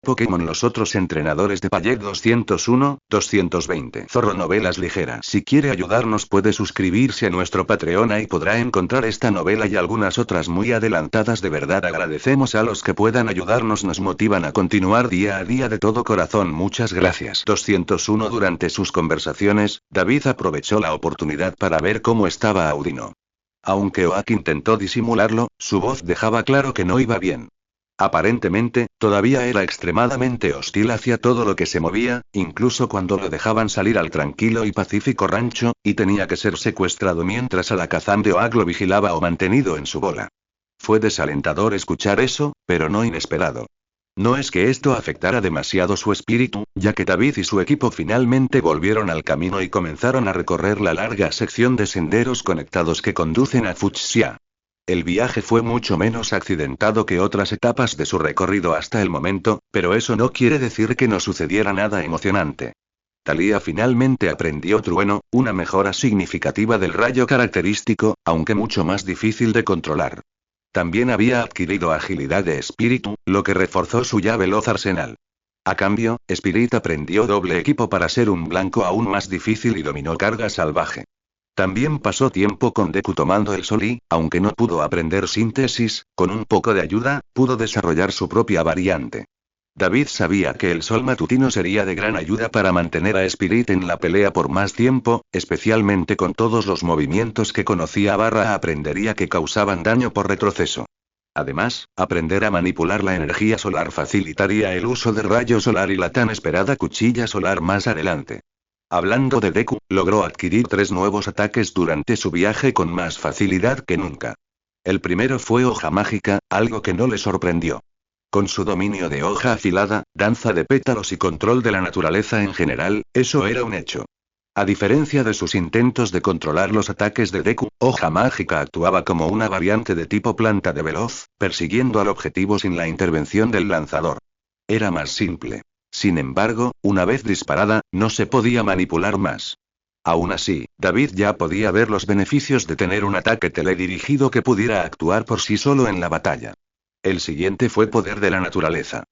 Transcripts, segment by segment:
Pokémon. Los otros entrenadores de Payet 201, 220. Zorro Novelas Ligeras. Si quiere ayudarnos puede suscribirse a nuestro Patreon y podrá encontrar esta novela y algunas otras muy adelantadas. De verdad agradecemos a los que puedan ayudarnos, nos motivan a continuar día a día de todo corazón. Muchas gracias. 201. Durante sus conversaciones, David aprovechó la oportunidad para ver cómo estaba Audino. Aunque Oak intentó disimularlo, su voz dejaba claro que no iba bien. Aparentemente, todavía era extremadamente hostil hacia todo lo que se movía, incluso cuando lo dejaban salir al tranquilo y pacífico rancho, y tenía que ser secuestrado mientras Alakazam de Oak lo vigilaba o mantenido en su bola. Fue desalentador escuchar eso, pero no inesperado. No es que esto afectara demasiado su espíritu, ya que David y su equipo finalmente volvieron al camino y comenzaron a recorrer la larga sección de senderos conectados que conducen a Fuchsia. El viaje fue mucho menos accidentado que otras etapas de su recorrido hasta el momento, pero eso no quiere decir que no sucediera nada emocionante. Thalía finalmente aprendió Trueno, una mejora significativa del rayo característico, aunque mucho más difícil de controlar. También había adquirido agilidad de espíritu, lo que reforzó su ya veloz arsenal. A cambio, Spirit aprendió doble equipo para ser un blanco aún más difícil y dominó carga salvaje. También pasó tiempo con Deku tomando el sol y, aunque no pudo aprender síntesis, con un poco de ayuda, pudo desarrollar su propia variante. David sabía que el sol matutino sería de gran ayuda para mantener a Spirit en la pelea por más tiempo, especialmente con todos los movimientos que conocía aprendería que causaban daño por retroceso. Además, aprender a manipular la energía solar facilitaría el uso de rayo solar y la tan esperada cuchilla solar más adelante. Hablando de Deku, logró adquirir 3 nuevos ataques durante su viaje con más facilidad que nunca. El primero fue hoja mágica, algo que no le sorprendió. Con su dominio de hoja afilada, danza de pétalos y control de la naturaleza en general, eso era un hecho. A diferencia de sus intentos de controlar los ataques de Deku, hoja mágica actuaba como una variante de tipo planta de veloz, persiguiendo al objetivo sin la intervención del lanzador. Era más simple. Sin embargo, una vez disparada, no se podía manipular más. Aún así, David ya podía ver los beneficios de tener un ataque teledirigido que pudiera actuar por sí solo en la batalla. El siguiente fue poder de la naturaleza.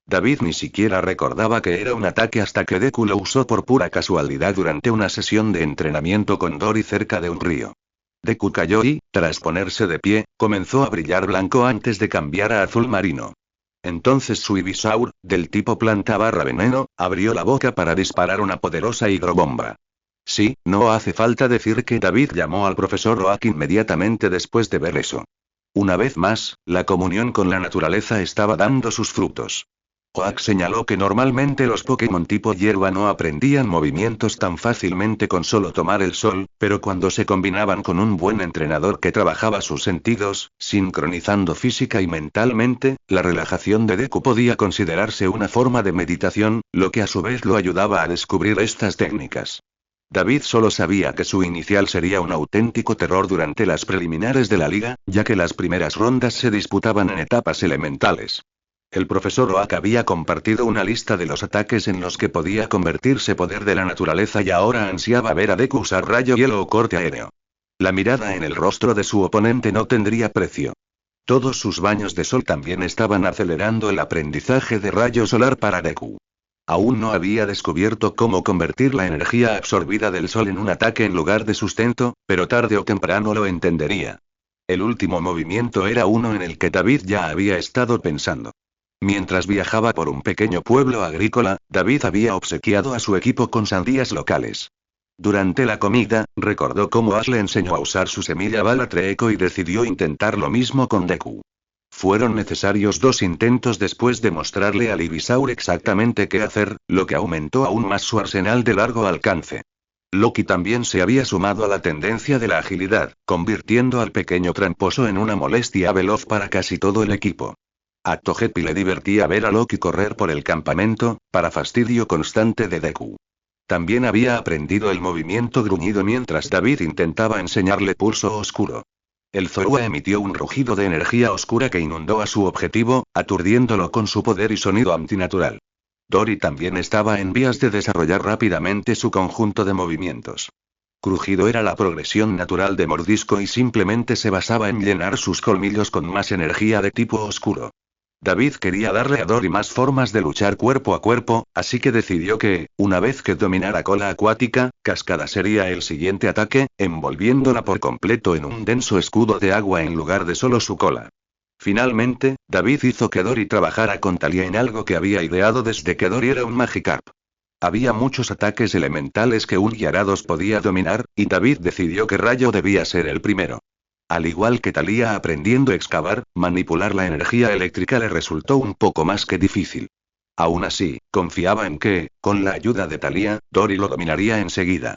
David ni siquiera recordaba que era un ataque hasta que Deku lo usó por pura casualidad durante una sesión de entrenamiento con Dory cerca de un río. Deku cayó y, tras ponerse de pie, comenzó a brillar blanco antes de cambiar a azul marino. Entonces su Ivysaur, del tipo planta/veneno, abrió la boca para disparar una poderosa hidrobomba. Sí, no hace falta decir que David llamó al profesor Oak inmediatamente después de ver eso. Una vez más, la comunión con la naturaleza estaba dando sus frutos. Oak señaló que normalmente los Pokémon tipo hierba no aprendían movimientos tan fácilmente con solo tomar el sol, pero cuando se combinaban con un buen entrenador que trabajaba sus sentidos, sincronizando física y mentalmente, la relajación de Deku podía considerarse una forma de meditación, lo que a su vez lo ayudaba a descubrir estas técnicas. David solo sabía que su inicial sería un auténtico terror durante las preliminares de la liga, ya que las primeras rondas se disputaban en etapas elementales. El profesor Oak había compartido una lista de los ataques en los que podía convertirse poder de la naturaleza y ahora ansiaba ver a Deku usar rayo hielo o corte aéreo. La mirada en el rostro de su oponente no tendría precio. Todos sus baños de sol también estaban acelerando el aprendizaje de rayo solar para Deku. Aún no había descubierto cómo convertir la energía absorbida del sol en un ataque en lugar de sustento, pero tarde o temprano lo entendería. El último movimiento era uno en el que David ya había estado pensando. Mientras viajaba por un pequeño pueblo agrícola, David había obsequiado a su equipo con sandías locales. Durante la comida, recordó cómo Ash le enseñó a usar su semilla bala Treeco y decidió intentar lo mismo con Deku. Fueron necesarios 2 intentos después de mostrarle al Ivysaur exactamente qué hacer, lo que aumentó aún más su arsenal de largo alcance. Loki también se había sumado a la tendencia de la agilidad, convirtiendo al pequeño tramposo en una molestia veloz para casi todo el equipo. A Togepi le divertía ver a Loki correr por el campamento, para fastidio constante de Deku. También había aprendido el movimiento gruñido mientras David intentaba enseñarle pulso oscuro. El Zorua emitió un rugido de energía oscura que inundó a su objetivo, aturdiéndolo con su poder y sonido antinatural. Dory también estaba en vías de desarrollar rápidamente su conjunto de movimientos. Crujido era la progresión natural de mordisco y simplemente se basaba en llenar sus colmillos con más energía de tipo oscuro. David quería darle a Dory más formas de luchar cuerpo a cuerpo, así que decidió que, una vez que dominara cola acuática, cascada sería el siguiente ataque, envolviéndola por completo en un denso escudo de agua en lugar de solo su cola. Finalmente, David hizo que Dory trabajara con Talia en algo que había ideado desde que Dory era un Magikarp. Había muchos ataques elementales que un Gyarados podía dominar, y David decidió que Rayo debía ser el primero. Al igual que Talia aprendiendo a excavar, manipular la energía eléctrica le resultó un poco más que difícil. Aún así, confiaba en que, con la ayuda de Talia, Dory lo dominaría enseguida.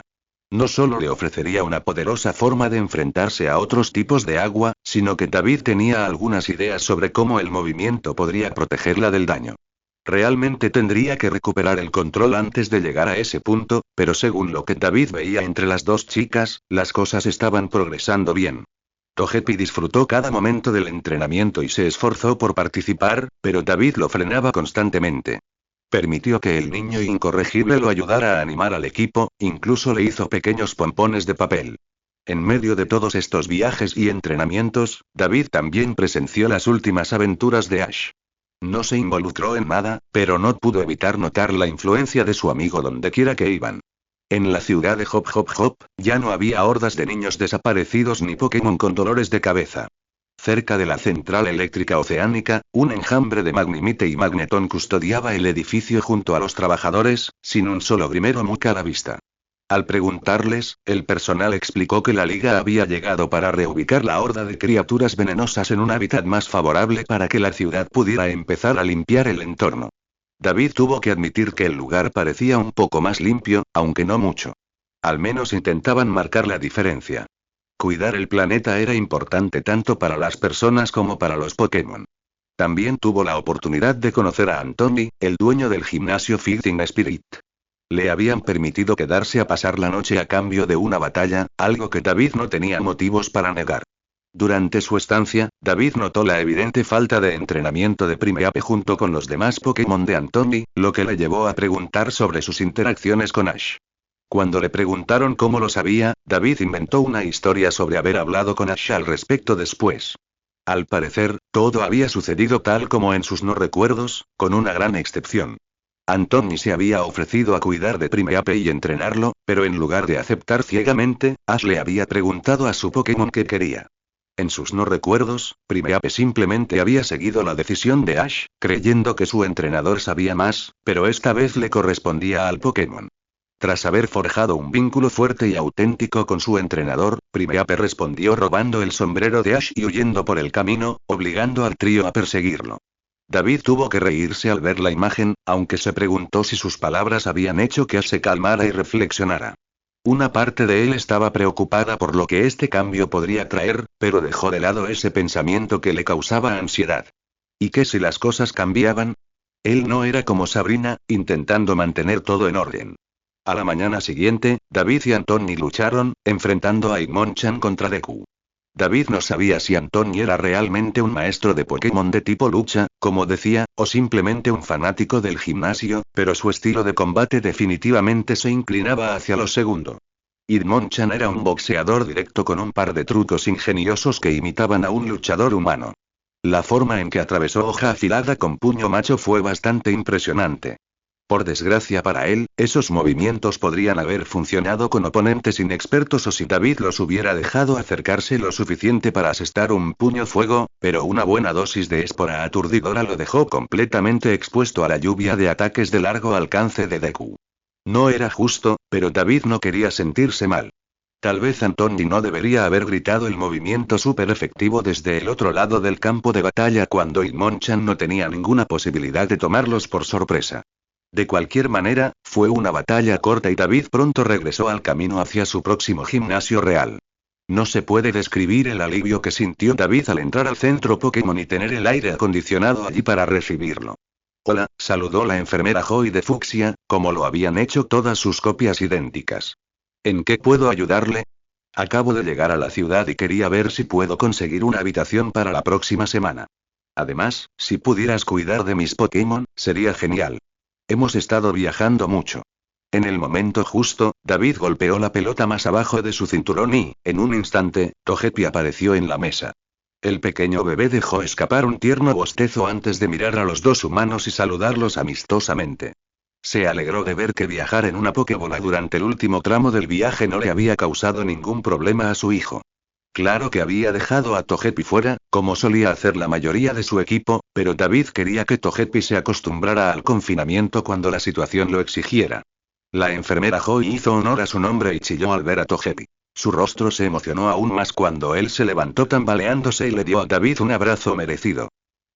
No solo le ofrecería una poderosa forma de enfrentarse a otros tipos de agua, sino que David tenía algunas ideas sobre cómo el movimiento podría protegerla del daño. Realmente tendría que recuperar el control antes de llegar a ese punto, pero según lo que David veía entre las dos chicas, las cosas estaban progresando bien. Togepi disfrutó cada momento del entrenamiento y se esforzó por participar, pero David lo frenaba constantemente. Permitió que el niño incorregible lo ayudara a animar al equipo, incluso le hizo pequeños pompones de papel. En medio de todos estos viajes y entrenamientos, David también presenció las últimas aventuras de Ash. No se involucró en nada, pero no pudo evitar notar la influencia de su amigo dondequiera que iban. En la ciudad de Hop Hop Hop, ya no había hordas de niños desaparecidos ni Pokémon con dolores de cabeza. Cerca de la central eléctrica oceánica, un enjambre de Magnemite y Magneton custodiaba el edificio junto a los trabajadores, sin un solo Grimero Muck a la vista. Al preguntarles, el personal explicó que la liga había llegado para reubicar la horda de criaturas venenosas en un hábitat más favorable para que la ciudad pudiera empezar a limpiar el entorno. David tuvo que admitir que el lugar parecía un poco más limpio, aunque no mucho. Al menos intentaban marcar la diferencia. Cuidar el planeta era importante tanto para las personas como para los Pokémon. También tuvo la oportunidad de conocer a Anthony, el dueño del gimnasio Fighting Spirit. Le habían permitido quedarse a pasar la noche a cambio de una batalla, algo que David no tenía motivos para negar. Durante su estancia, David notó la evidente falta de entrenamiento de Primeape junto con los demás Pokémon de Anthony, lo que le llevó a preguntar sobre sus interacciones con Ash. Cuando le preguntaron cómo lo sabía, David inventó una historia sobre haber hablado con Ash al respecto después. Al parecer, todo había sucedido tal como en sus no recuerdos, con una gran excepción. Anthony se había ofrecido a cuidar de Primeape y entrenarlo, pero en lugar de aceptar ciegamente, Ash le había preguntado a su Pokémon qué quería. En sus no recuerdos, Primeape simplemente había seguido la decisión de Ash, creyendo que su entrenador sabía más, pero esta vez le correspondía al Pokémon. Tras haber forjado un vínculo fuerte y auténtico con su entrenador, Primeape respondió robando el sombrero de Ash y huyendo por el camino, obligando al trío a perseguirlo. David tuvo que reírse al ver la imagen, aunque se preguntó si sus palabras habían hecho que Ash se calmara y reflexionara. Una parte de él estaba preocupada por lo que este cambio podría traer, pero dejó de lado ese pensamiento que le causaba ansiedad. ¿Y qué si las cosas cambiaban? Él no era como Sabrina, intentando mantener todo en orden. A la mañana siguiente, David y Anthony lucharon, enfrentando a Hitmonchan contra Deku. David no sabía si Anthony era realmente un maestro de Pokémon de tipo lucha, como decía, o simplemente un fanático del gimnasio, pero su estilo de combate definitivamente se inclinaba hacia lo segundo. Hitmonchan era un boxeador directo con un par de trucos ingeniosos que imitaban a un luchador humano. La forma en que atravesó hoja afilada con puño macho fue bastante impresionante. Por desgracia para él, esos movimientos podrían haber funcionado con oponentes inexpertos o si David los hubiera dejado acercarse lo suficiente para asestar un puño fuego, pero una buena dosis de espora aturdidora lo dejó completamente expuesto a la lluvia de ataques de largo alcance de Deku. No era justo, pero David no quería sentirse mal. Tal vez Anthony no debería haber gritado el movimiento súper efectivo desde el otro lado del campo de batalla cuando Hitmonchan no tenía ninguna posibilidad de tomarlos por sorpresa. De cualquier manera, fue una batalla corta y David pronto regresó al camino hacia su próximo gimnasio real. No se puede describir el alivio que sintió David al entrar al centro Pokémon y tener el aire acondicionado allí para recibirlo. Hola, saludó la enfermera Joy de Fucsia, como lo habían hecho todas sus copias idénticas. ¿En qué puedo ayudarle? Acabo de llegar a la ciudad y quería ver si puedo conseguir una habitación para la próxima semana. Además, si pudieras cuidar de mis Pokémon, sería genial. Hemos estado viajando mucho. En el momento justo, David golpeó la pelota más abajo de su cinturón y, en un instante, Togepi apareció en la mesa. El pequeño bebé dejó escapar un tierno bostezo antes de mirar a los dos humanos y saludarlos amistosamente. Se alegró de ver que viajar en una Pokébola durante el último tramo del viaje no le había causado ningún problema a su hijo. Claro que había dejado a Togepi fuera, como solía hacer la mayoría de su equipo, pero David quería que Togepi se acostumbrara al confinamiento cuando la situación lo exigiera. La enfermera Joy hizo honor a su nombre y chilló al ver a Togepi. Su rostro se emocionó aún más cuando él se levantó tambaleándose y le dio a David un abrazo merecido.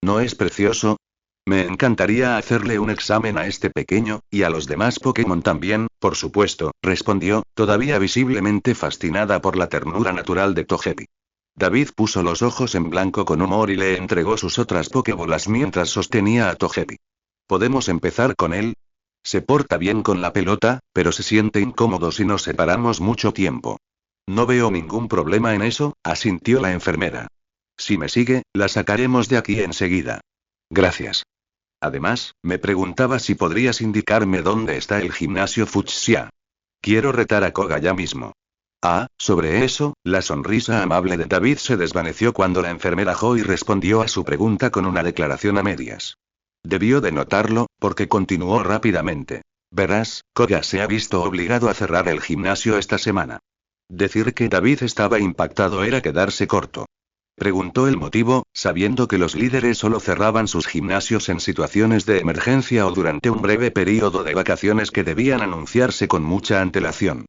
¿No es precioso? Me encantaría hacerle un examen a este pequeño, y a los demás Pokémon también, por supuesto, respondió, todavía visiblemente fascinada por la ternura natural de Togepi. David puso los ojos en blanco con humor y le entregó sus otras Pokébolas mientras sostenía a Togepi. ¿Podemos empezar con él? Se porta bien con la pelota, pero se siente incómodo si nos separamos mucho tiempo. No veo ningún problema en eso, asintió la enfermera. Si me sigue, la sacaremos de aquí enseguida. Gracias. Además, me preguntaba si podrías indicarme dónde está el gimnasio Fuchsia. Quiero retar a Koga ya mismo. Ah, sobre eso, la sonrisa amable de David se desvaneció cuando la enfermera Joy respondió a su pregunta con una declaración a medias. Debió de notarlo, porque continuó rápidamente. Verás, Koga se ha visto obligado a cerrar el gimnasio esta semana. Decir que David estaba impactado era quedarse corto. Preguntó el motivo, sabiendo que los líderes solo cerraban sus gimnasios en situaciones de emergencia o durante un breve período de vacaciones que debían anunciarse con mucha antelación.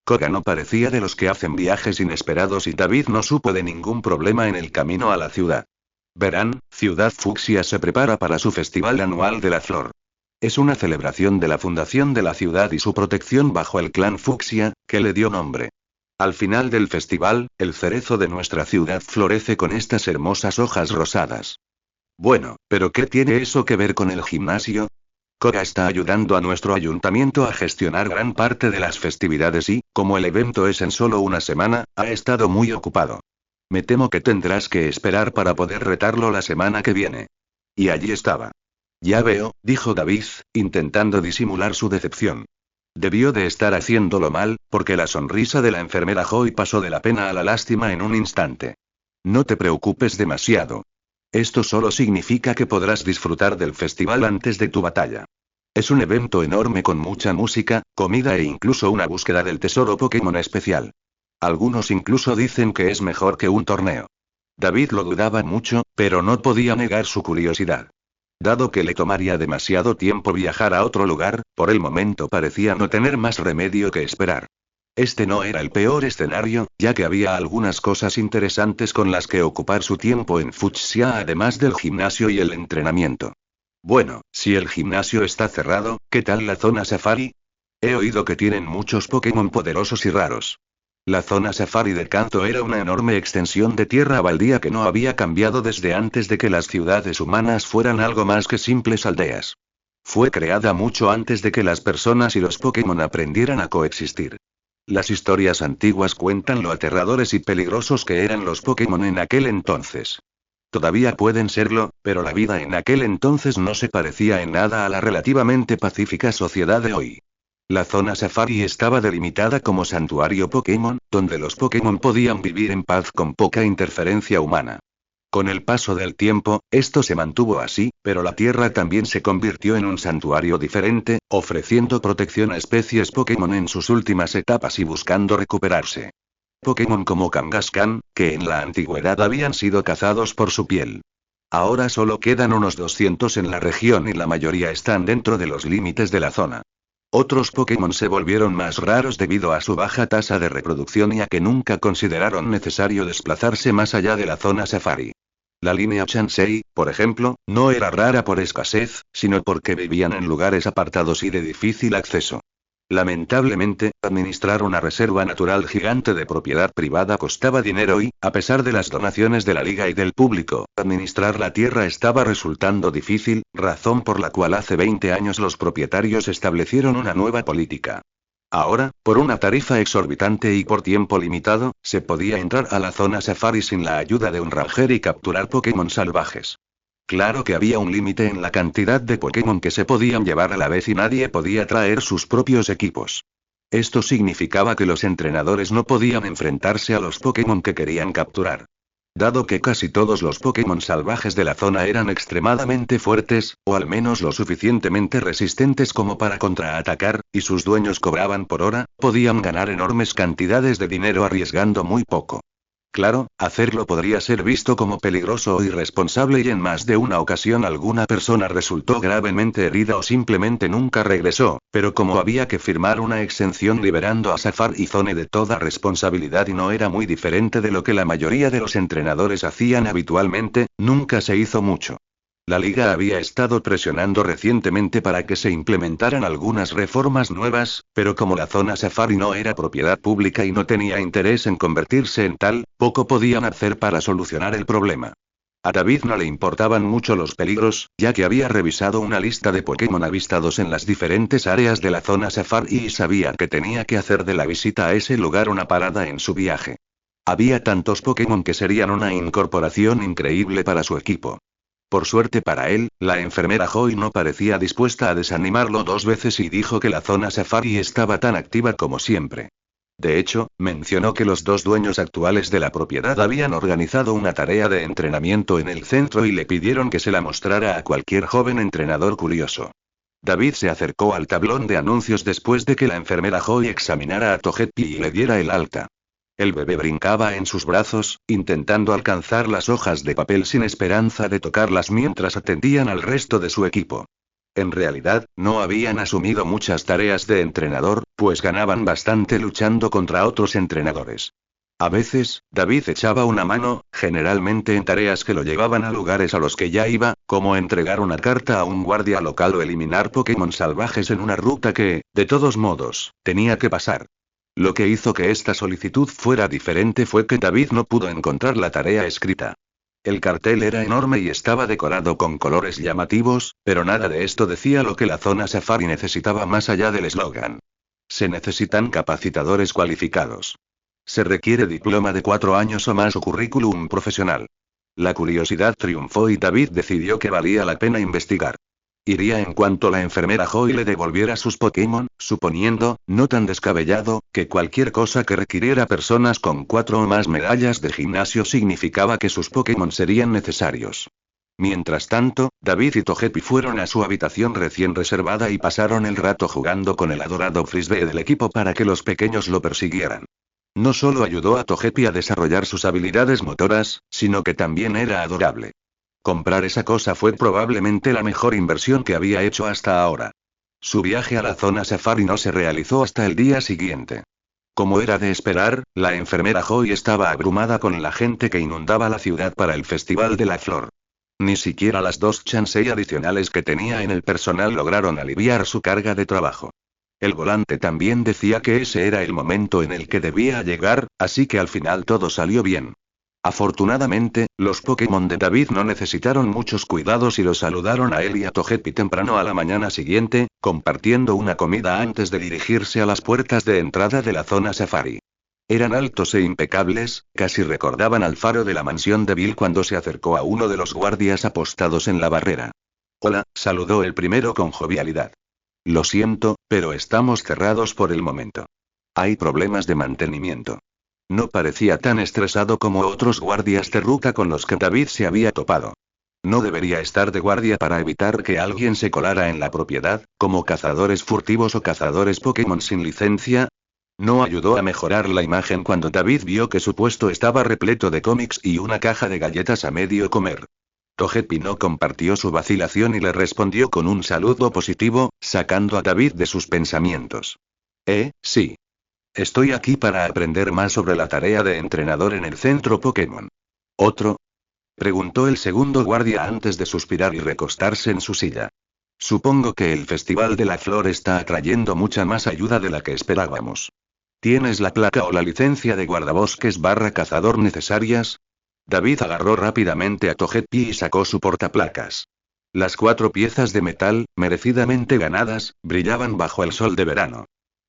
Koga no parecía de los que hacen viajes inesperados y David no supo de ningún problema en el camino a la ciudad. Verán, Ciudad Fucsia se prepara para su festival anual de la flor. Es una celebración de la fundación de la ciudad y su protección bajo el clan Fucsia, que le dio nombre. Al final del festival, el cerezo de nuestra ciudad florece con estas hermosas hojas rosadas. Bueno, ¿pero qué tiene eso que ver con el gimnasio? Koga está ayudando a nuestro ayuntamiento a gestionar gran parte de las festividades y, como el evento es en solo una semana, ha estado muy ocupado. Me temo que tendrás que esperar para poder retarlo la semana que viene. Y allí estaba. Ya veo, dijo David, intentando disimular su decepción. Debió de estar haciéndolo mal, porque la sonrisa de la enfermera Joy pasó de la pena a la lástima en un instante. No te preocupes demasiado. Esto solo significa que podrás disfrutar del festival antes de tu batalla. Es un evento enorme con mucha música, comida e incluso una búsqueda del tesoro Pokémon especial. Algunos incluso dicen que es mejor que un torneo. David lo dudaba mucho, pero no podía negar su curiosidad. Dado que le tomaría demasiado tiempo viajar a otro lugar, por el momento parecía no tener más remedio que esperar. Este no era el peor escenario, ya que había algunas cosas interesantes con las que ocupar su tiempo en Fuchsia además del gimnasio y el entrenamiento. Bueno, si el gimnasio está cerrado, ¿qué tal la zona safari? He oído que tienen muchos Pokémon poderosos y raros. La zona safari de Kanto era una enorme extensión de tierra baldía que no había cambiado desde antes de que las ciudades humanas fueran algo más que simples aldeas. Fue creada mucho antes de que las personas y los Pokémon aprendieran a coexistir. Las historias antiguas cuentan lo aterradores y peligrosos que eran los Pokémon en aquel entonces. Todavía pueden serlo, pero la vida en aquel entonces no se parecía en nada a la relativamente pacífica sociedad de hoy. La zona safari estaba delimitada como santuario Pokémon, donde los Pokémon podían vivir en paz con poca interferencia humana. Con el paso del tiempo, esto se mantuvo así, pero la Tierra también se convirtió en un santuario diferente, ofreciendo protección a especies Pokémon en sus últimas etapas y buscando recuperarse. Pokémon como Kangaskhan, que en la antigüedad habían sido cazados por su piel. Ahora solo quedan unos 200 en la región y la mayoría están dentro de los límites de la zona. Otros Pokémon se volvieron más raros debido a su baja tasa de reproducción y a que nunca consideraron necesario desplazarse más allá de la zona safari. La línea Chansey, por ejemplo, no era rara por escasez, sino porque vivían en lugares apartados y de difícil acceso. Lamentablemente, administrar una reserva natural gigante de propiedad privada costaba dinero y, a pesar de las donaciones de la liga y del público, administrar la tierra estaba resultando difícil, razón por la cual hace 20 años los propietarios establecieron una nueva política. Ahora, por una tarifa exorbitante y por tiempo limitado, se podía entrar a la zona safari sin la ayuda de un ranger y capturar Pokémon salvajes. Claro que había un límite en la cantidad de Pokémon que se podían llevar a la vez y nadie podía traer sus propios equipos. Esto significaba que los entrenadores no podían enfrentarse a los Pokémon que querían capturar. Dado que casi todos los Pokémon salvajes de la zona eran extremadamente fuertes, o al menos lo suficientemente resistentes como para contraatacar, y sus dueños cobraban por hora, podían ganar enormes cantidades de dinero arriesgando muy poco. Claro, hacerlo podría ser visto como peligroso o irresponsable y en más de una ocasión alguna persona resultó gravemente herida o simplemente nunca regresó, pero como había que firmar una exención liberando a Safari y Zone de toda responsabilidad y no era muy diferente de lo que la mayoría de los entrenadores hacían habitualmente, nunca se hizo mucho. La liga había estado presionando recientemente para que se implementaran algunas reformas nuevas, pero como la zona Safari no era propiedad pública y no tenía interés en convertirse en tal, poco podían hacer para solucionar el problema. A David no le importaban mucho los peligros, ya que había revisado una lista de Pokémon avistados en las diferentes áreas de la zona Safari y sabía que tenía que hacer de la visita a ese lugar una parada en su viaje. Había tantos Pokémon que serían una incorporación increíble para su equipo. Por suerte para él, la enfermera Joy no parecía dispuesta a desanimarlo dos veces y dijo que la zona Safari estaba tan activa como siempre. De hecho, mencionó que los dos dueños actuales de la propiedad habían organizado una tarea de entrenamiento en el centro y le pidieron que se la mostrara a cualquier joven entrenador curioso. David se acercó al tablón de anuncios después de que la enfermera Joy examinara a Togepi y le diera el alta. El bebé brincaba en sus brazos, intentando alcanzar las hojas de papel sin esperanza de tocarlas mientras atendían al resto de su equipo. En realidad, no habían asumido muchas tareas de entrenador, pues ganaban bastante luchando contra otros entrenadores. A veces, David echaba una mano, generalmente en tareas que lo llevaban a lugares a los que ya iba, como entregar una carta a un guardia local o eliminar Pokémon salvajes en una ruta que, de todos modos, tenía que pasar. Lo que hizo que esta solicitud fuera diferente fue que David no pudo encontrar la tarea escrita. El cartel era enorme y estaba decorado con colores llamativos, pero nada de esto decía lo que la zona Safari necesitaba más allá del eslogan. Se necesitan capacitadores cualificados. Se requiere diploma de 4 años o más o currículum profesional. La curiosidad triunfó y David decidió que valía la pena investigar. Iría en cuanto la enfermera Joy le devolviera sus Pokémon, suponiendo, no tan descabellado, que cualquier cosa que requiriera personas con 4 o más medallas de gimnasio significaba que sus Pokémon serían necesarios. Mientras tanto, David y Togepi fueron a su habitación recién reservada y pasaron el rato jugando con el adorado frisbee del equipo para que los pequeños lo persiguieran. No solo ayudó a Togepi a desarrollar sus habilidades motoras, sino que también era adorable. Comprar esa cosa fue probablemente la mejor inversión que había hecho hasta ahora. Su viaje a la zona Safari no se realizó hasta el día siguiente. Como era de esperar, la enfermera Joy estaba abrumada con la gente que inundaba la ciudad para el Festival de la Flor. Ni siquiera las 2 chansei adicionales que tenía en el personal lograron aliviar su carga de trabajo. El volante también decía que ese era el momento en el que debía llegar, así que al final todo salió bien. Afortunadamente, los Pokémon de David no necesitaron muchos cuidados y lo saludaron a él y a Togepi temprano a la mañana siguiente, compartiendo una comida antes de dirigirse a las puertas de entrada de la zona Safari. Eran altos e impecables, casi recordaban al faro de la mansión de Bill cuando se acercó a uno de los guardias apostados en la barrera. Hola, saludó el primero con jovialidad. Lo siento, pero estamos cerrados por el momento. Hay problemas de mantenimiento. No parecía tan estresado como otros guardias de ruta con los que David se había topado. No debería estar de guardia para evitar que alguien se colara en la propiedad, como cazadores furtivos o cazadores Pokémon sin licencia. No ayudó a mejorar la imagen cuando David vio que su puesto estaba repleto de cómics y una caja de galletas a medio comer. Togepi no compartió su vacilación y le respondió con un saludo positivo, sacando a David de sus pensamientos. Sí. Estoy aquí para aprender más sobre la tarea de entrenador en el centro Pokémon. ¿Otro? Preguntó el segundo guardia antes de suspirar y recostarse en su silla. Supongo que el Festival de la Flor está atrayendo mucha más ayuda de la que esperábamos. ¿Tienes la placa o la licencia de guardabosques/cazador necesarias? David agarró rápidamente a Togepi y sacó su portaplacas. Las 4 piezas de metal, merecidamente ganadas, brillaban bajo el sol de verano.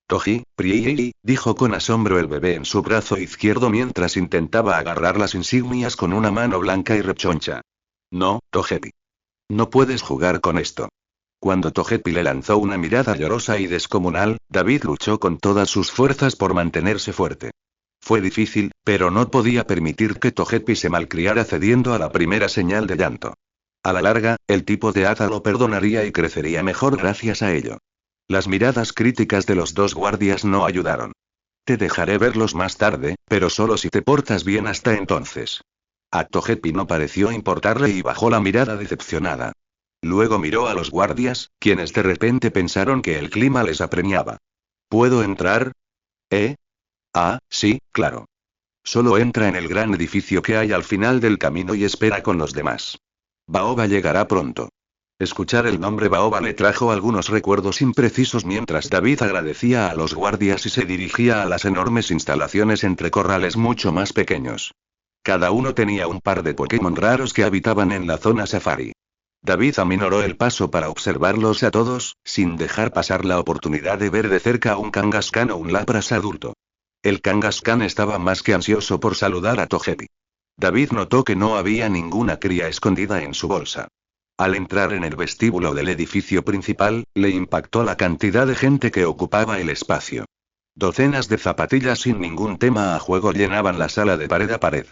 Toji, Priei, dijo con asombro el bebé en su brazo izquierdo mientras intentaba agarrar las insignias con una mano blanca y rechoncha. No, Togepi. No puedes jugar con esto. Cuando Togepi le lanzó una mirada llorosa y descomunal, David luchó con todas sus fuerzas por mantenerse fuerte. Fue difícil, pero no podía permitir que Togepi se malcriara cediendo a la primera señal de llanto. A la larga, el tipo de hada lo perdonaría y crecería mejor gracias a ello. Las miradas críticas de los dos guardias no ayudaron. Te dejaré verlos más tarde, pero solo si te portas bien hasta entonces. A Togepi no pareció importarle y bajó la mirada decepcionada. Luego miró a los guardias, quienes de repente pensaron que el clima les apremiaba. ¿Puedo entrar? ¿Eh? Ah, sí, claro. Solo entra en el gran edificio que hay al final del camino y espera con los demás. Baoba llegará pronto. Escuchar el nombre Baoba le trajo algunos recuerdos imprecisos mientras David agradecía a los guardias y se dirigía a las enormes instalaciones entre corrales mucho más pequeños. Cada uno tenía un par de Pokémon raros que habitaban en la zona safari. David aminoró el paso para observarlos a todos, sin dejar pasar la oportunidad de ver de cerca a un Kangaskhan o un Lapras adulto. El Kangaskhan estaba más que ansioso por saludar a Togepi. David notó que no había ninguna cría escondida en su bolsa. Al entrar en el vestíbulo del edificio principal, le impactó la cantidad de gente que ocupaba el espacio. Docenas de zapatillas sin ningún tema a juego llenaban la sala de pared a pared.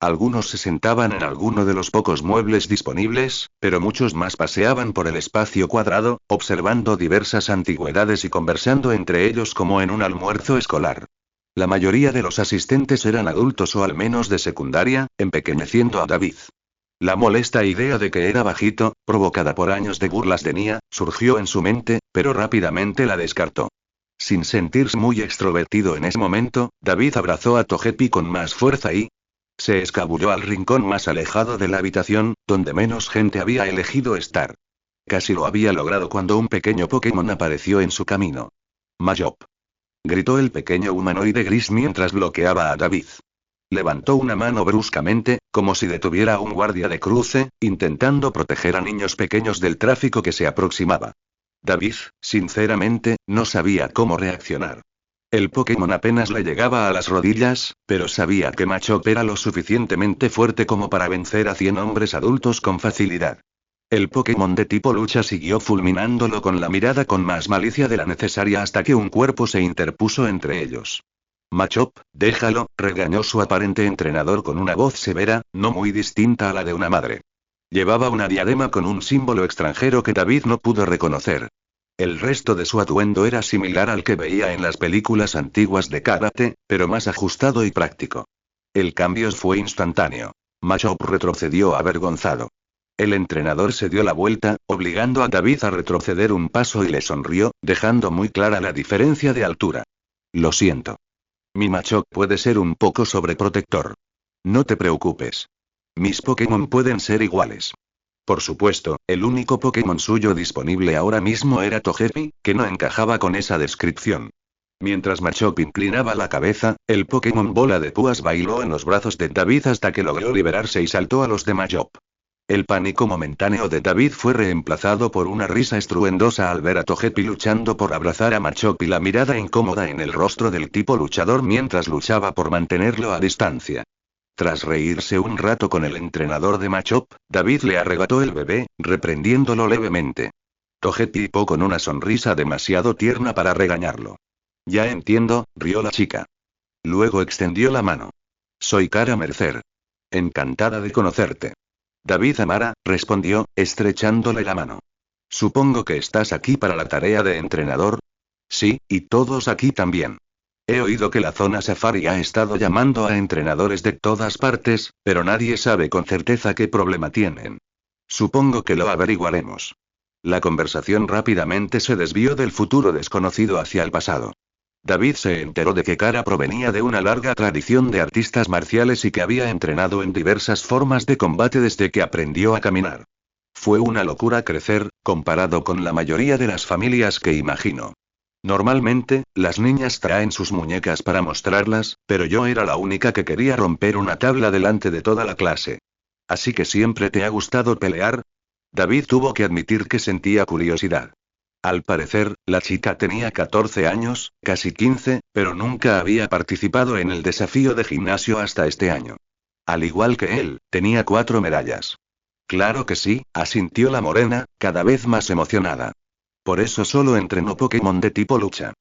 Algunos se sentaban en alguno de los pocos muebles disponibles, pero muchos más paseaban por el espacio cuadrado, observando diversas antigüedades y conversando entre ellos como en un almuerzo escolar. La mayoría de los asistentes eran adultos o al menos de secundaria, empequeñeciendo a David. La molesta idea de que era bajito, provocada por años de burlas de Nia, surgió en su mente, pero rápidamente la descartó. Sin sentirse muy extrovertido en ese momento, David abrazó a Togepi con más fuerza y se escabulló al rincón más alejado de la habitación, donde menos gente había elegido estar. Casi lo había logrado cuando un pequeño Pokémon apareció en su camino. Machop. Gritó el pequeño humanoide gris mientras bloqueaba a David. Levantó una mano bruscamente, como si detuviera a un guardia de cruce, intentando proteger a niños pequeños del tráfico que se aproximaba. David, sinceramente, no sabía cómo reaccionar. El Pokémon apenas le llegaba a las rodillas, pero sabía que Machop era lo suficientemente fuerte como para vencer a 100 hombres adultos con facilidad. El Pokémon de tipo lucha siguió fulminándolo con la mirada con más malicia de la necesaria hasta que un cuerpo se interpuso entre ellos. Machop, déjalo, regañó su aparente entrenador con una voz severa, no muy distinta a la de una madre. Llevaba una diadema con un símbolo extranjero que David no pudo reconocer. El resto de su atuendo era similar al que veía en las películas antiguas de karate, pero más ajustado y práctico. El cambio fue instantáneo. Machop retrocedió avergonzado. El entrenador se dio la vuelta, obligando a David a retroceder un paso y le sonrió, dejando muy clara la diferencia de altura. Lo siento. Mi Machop puede ser un poco sobreprotector. No te preocupes. Mis Pokémon pueden ser iguales. Por supuesto, el único Pokémon suyo disponible ahora mismo era Togepi, que no encajaba con esa descripción. Mientras Machop inclinaba la cabeza, el Pokémon bola de púas bailó en los brazos de David hasta que logró liberarse y saltó a los de Machop. El pánico momentáneo de David fue reemplazado por una risa estruendosa al ver a Togepi luchando por abrazar a Machop y la mirada incómoda en el rostro del tipo luchador mientras luchaba por mantenerlo a distancia. Tras reírse un rato con el entrenador de Machop, David le arrebató el bebé, reprendiéndolo levemente. Togepi hipó con una sonrisa demasiado tierna para regañarlo. Ya entiendo, rió la chica. Luego extendió la mano. Soy Cara Mercer. Encantada de conocerte. David Amara, respondió, estrechándole la mano. Supongo que estás aquí para la tarea de entrenador. Sí, y todos aquí también. He oído que la zona safari ha estado llamando a entrenadores de todas partes, pero nadie sabe con certeza qué problema tienen. Supongo que lo averiguaremos. La conversación rápidamente se desvió del futuro desconocido hacia el pasado. David se enteró de que Cara provenía de una larga tradición de artistas marciales y que había entrenado en diversas formas de combate desde que aprendió a caminar. Fue una locura crecer, comparado con la mayoría de las familias que imagino. Normalmente, las niñas traen sus muñecas para mostrarlas, pero yo era la única que quería romper una tabla delante de toda la clase. ¿Así que siempre te ha gustado pelear? David tuvo que admitir que sentía curiosidad. Al parecer, la chica tenía 14 años, casi 15, pero nunca había participado en el desafío de gimnasio hasta este año. Al igual que él, tenía 4 medallas. Claro que sí, asintió la morena, cada vez más emocionada. Por eso solo entrenó Pokémon de tipo lucha.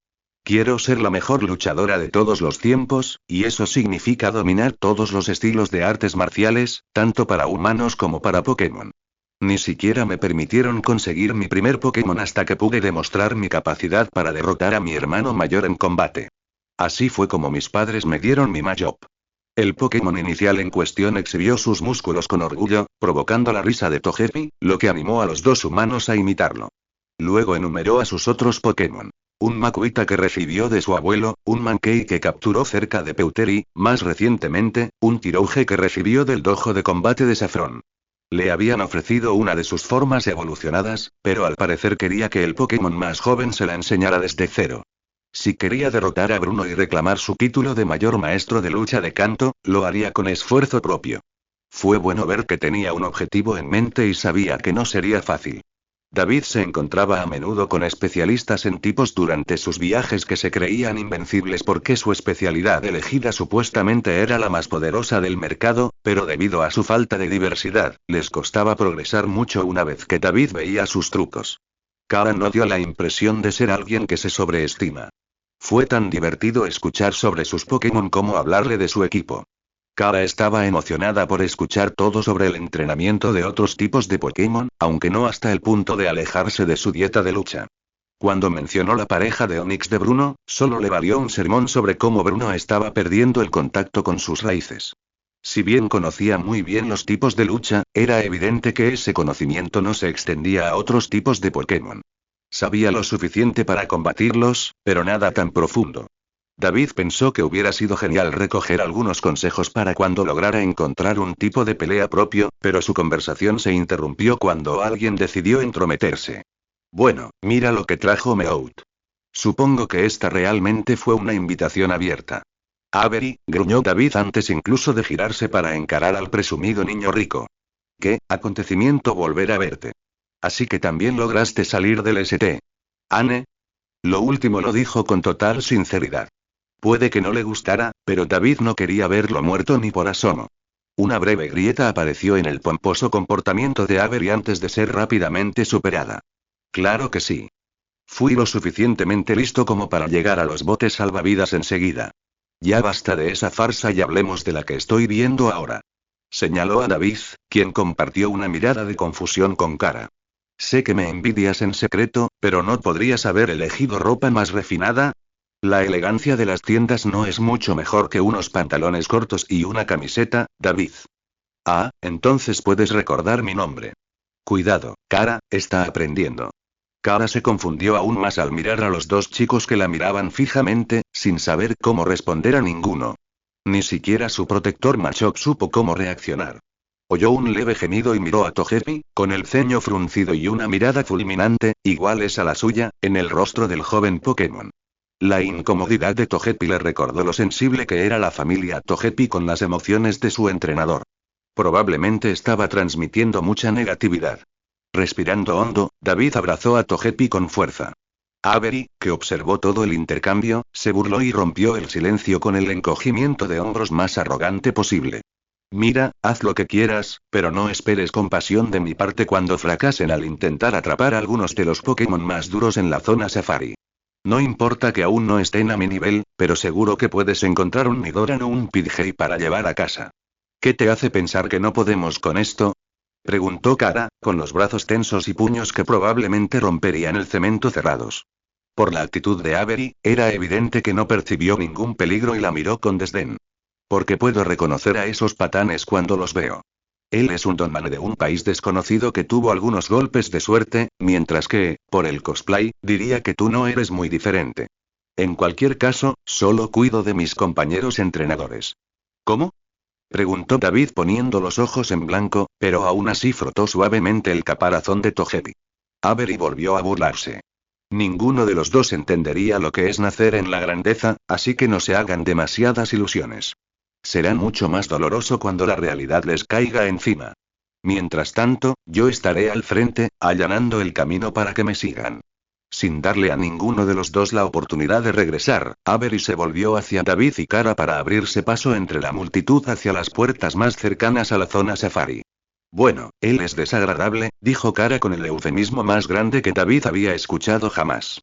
Quiero ser la mejor luchadora de todos los tiempos, y eso significa dominar todos los estilos de artes marciales, tanto para humanos como para Pokémon. Ni siquiera me permitieron conseguir mi primer Pokémon hasta que pude demostrar mi capacidad para derrotar a mi hermano mayor en combate. Así fue como mis padres me dieron mi Machop. El Pokémon inicial en cuestión exhibió sus músculos con orgullo, provocando la risa de Togepi, lo que animó a los dos humanos a imitarlo. Luego enumeró a sus otros Pokémon. Un Makuhita que recibió de su abuelo, un Mankey que capturó cerca de Pewter, más recientemente, un Tyrouge que recibió del dojo de combate de Saffron. Le habían ofrecido una de sus formas evolucionadas, pero al parecer quería que el Pokémon más joven se la enseñara desde cero. Si quería derrotar a Bruno y reclamar su título de mayor maestro de lucha de Kanto, lo haría con esfuerzo propio. Fue bueno ver que tenía un objetivo en mente y sabía que no sería fácil. David se encontraba a menudo con especialistas en tipos durante sus viajes que se creían invencibles porque su especialidad elegida supuestamente era la más poderosa del mercado, pero debido a su falta de diversidad, les costaba progresar mucho una vez que David veía sus trucos. Kara no dio la impresión de ser alguien que se sobreestima. Fue tan divertido escuchar sobre sus Pokémon como hablarle de su equipo. Kara estaba emocionada por escuchar todo sobre el entrenamiento de otros tipos de Pokémon, aunque no hasta el punto de alejarse de su dieta de lucha. Cuando mencionó la pareja de Onix de Bruno, solo le valió un sermón sobre cómo Bruno estaba perdiendo el contacto con sus raíces. Si bien conocía muy bien los tipos de lucha, era evidente que ese conocimiento no se extendía a otros tipos de Pokémon. Sabía lo suficiente para combatirlos, pero nada tan profundo. David pensó que hubiera sido genial recoger algunos consejos para cuando lograra encontrar un tipo de pelea propio, pero su conversación se interrumpió cuando alguien decidió entrometerse. Bueno, mira lo que trajo Meowth. Supongo que esta realmente fue una invitación abierta. Avery, gruñó David antes incluso de girarse para encarar al presumido niño rico. ¿Qué acontecimiento volver a verte? Así que también lograste salir del St. Anne. Lo último lo dijo con total sinceridad. Puede que no le gustara, pero David no quería verlo muerto ni por asomo. Una breve grieta apareció en el pomposo comportamiento de Avery antes de ser rápidamente superada. Claro que sí. Fui lo suficientemente listo como para llegar a los botes salvavidas enseguida. Ya basta de esa farsa y hablemos de la que estoy viendo ahora. Señaló a David, quien compartió una mirada de confusión con Kara. Sé que me envidias en secreto, pero ¿no podrías haber elegido ropa más refinada? La elegancia de las tiendas no es mucho mejor que unos pantalones cortos y una camiseta, David. Ah, entonces puedes recordar mi nombre. Cuidado, Kara, está aprendiendo. Kara se confundió aún más al mirar a los dos chicos que la miraban fijamente, sin saber cómo responder a ninguno. Ni siquiera su protector Machop supo cómo reaccionar. Oyó un leve gemido y miró a Togepi, con el ceño fruncido y una mirada fulminante, iguales a la suya, en el rostro del joven Pokémon. La incomodidad de Togepi le recordó lo sensible que era la familia Togepi con las emociones de su entrenador. Probablemente estaba transmitiendo mucha negatividad. Respirando hondo, David abrazó a Togepi con fuerza. Avery, que observó todo el intercambio, se burló y rompió el silencio con el encogimiento de hombros más arrogante posible. Mira, haz lo que quieras, pero no esperes compasión de mi parte cuando fracasen al intentar atrapar a algunos de los Pokémon más duros en la zona Safari. No importa que aún no estén a mi nivel, pero seguro que puedes encontrar un Nidoran o un Pidgey para llevar a casa. ¿Qué te hace pensar que no podemos con esto? Preguntó Kara, con los brazos tensos y puños que probablemente romperían el cemento cerrados. Por la actitud de Avery, era evidente que no percibió ningún peligro y la miró con desdén. Porque puedo reconocer a esos patanes cuando los veo. Él es un donman de un país desconocido que tuvo algunos golpes de suerte, mientras que, por el cosplay, diría que tú no eres muy diferente. En cualquier caso, solo cuido de mis compañeros entrenadores. ¿Cómo? Preguntó David poniendo los ojos en blanco, pero aún así frotó suavemente el caparazón de Togepi. Avery volvió a burlarse. Ninguno de los dos entendería lo que es nacer en la grandeza, así que no se hagan demasiadas ilusiones. Será mucho más doloroso cuando la realidad les caiga encima. Mientras tanto, yo estaré al frente, allanando el camino para que me sigan. Sin darle a ninguno de los dos la oportunidad de regresar, Avery se volvió hacia David y Kara para abrirse paso entre la multitud hacia las puertas más cercanas a la zona Safari. Bueno, él es desagradable, dijo Kara con el eufemismo más grande que David había escuchado jamás.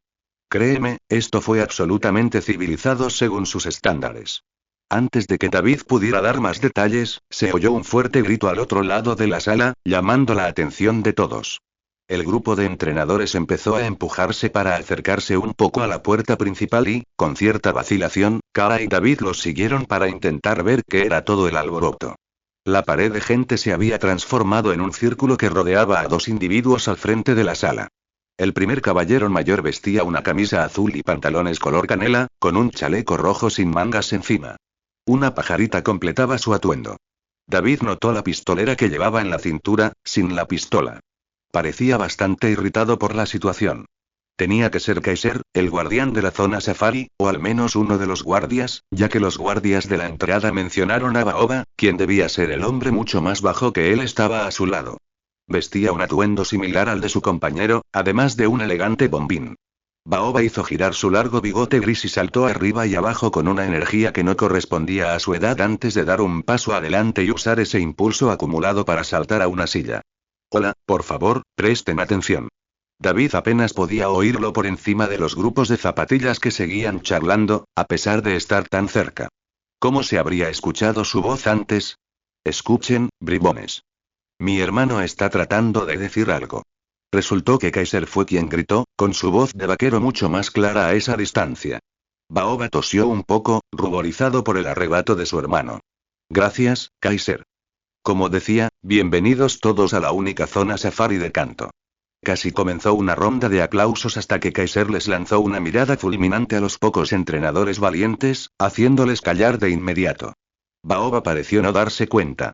Créeme, esto fue absolutamente civilizado según sus estándares. Antes de que David pudiera dar más detalles, se oyó un fuerte grito al otro lado de la sala, llamando la atención de todos. El grupo de entrenadores empezó a empujarse para acercarse un poco a la puerta principal y, con cierta vacilación, Kara y David los siguieron para intentar ver qué era todo el alboroto. La pared de gente se había transformado en un círculo que rodeaba a dos individuos al frente de la sala. El primer caballero mayor vestía una camisa azul y pantalones color canela, con un chaleco rojo sin mangas encima. Una pajarita completaba su atuendo. David notó la pistolera que llevaba en la cintura, sin la pistola. Parecía bastante irritado por la situación. Tenía que ser Kaiser, el guardián de la zona safari, o al menos uno de los guardias, ya que los guardias de la entrada mencionaron a Baoba, quien debía ser el hombre mucho más bajo que él estaba a su lado. Vestía un atuendo similar al de su compañero, además de un elegante bombín. Baoba hizo girar su largo bigote gris y saltó arriba y abajo con una energía que no correspondía a su edad antes de dar un paso adelante y usar ese impulso acumulado para saltar a una silla. Hola, por favor, presten atención. David apenas podía oírlo por encima de los grupos de zapatillas que seguían charlando, a pesar de estar tan cerca. ¿Cómo se habría escuchado su voz antes? Escuchen, bribones. Mi hermano está tratando de decir algo. Resultó que Kaiser fue quien gritó, con su voz de vaquero mucho más clara a esa distancia. Baoba tosió un poco, ruborizado por el arrebato de su hermano. Gracias, Kaiser. Como decía, bienvenidos todos a la única zona safari de Kanto. Casi comenzó una ronda de aplausos hasta que Kaiser les lanzó una mirada fulminante a los pocos entrenadores valientes, haciéndoles callar de inmediato. Baoba pareció no darse cuenta.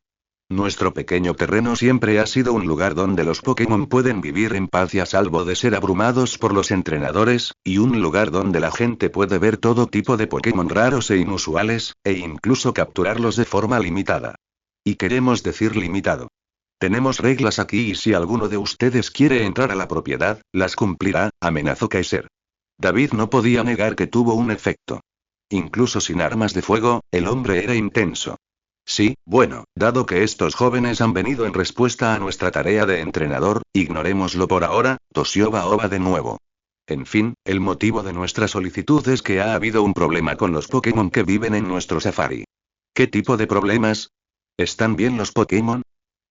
Nuestro pequeño terreno siempre ha sido un lugar donde los Pokémon pueden vivir en paz y a salvo de ser abrumados por los entrenadores, y un lugar donde la gente puede ver todo tipo de Pokémon raros e inusuales, e incluso capturarlos de forma limitada. Y queremos decir limitado. Tenemos reglas aquí y si alguno de ustedes quiere entrar a la propiedad, las cumplirá, amenazó Kaiser. David no podía negar que tuvo un efecto. Incluso sin armas de fuego, el hombre era intenso. Sí, bueno, dado que estos jóvenes han venido en respuesta a nuestra tarea de entrenador, ignorémoslo por ahora, tosió Baoba de nuevo. En fin, el motivo de nuestra solicitud es que ha habido un problema con los Pokémon que viven en nuestro safari. ¿Qué tipo de problemas? ¿Están bien los Pokémon?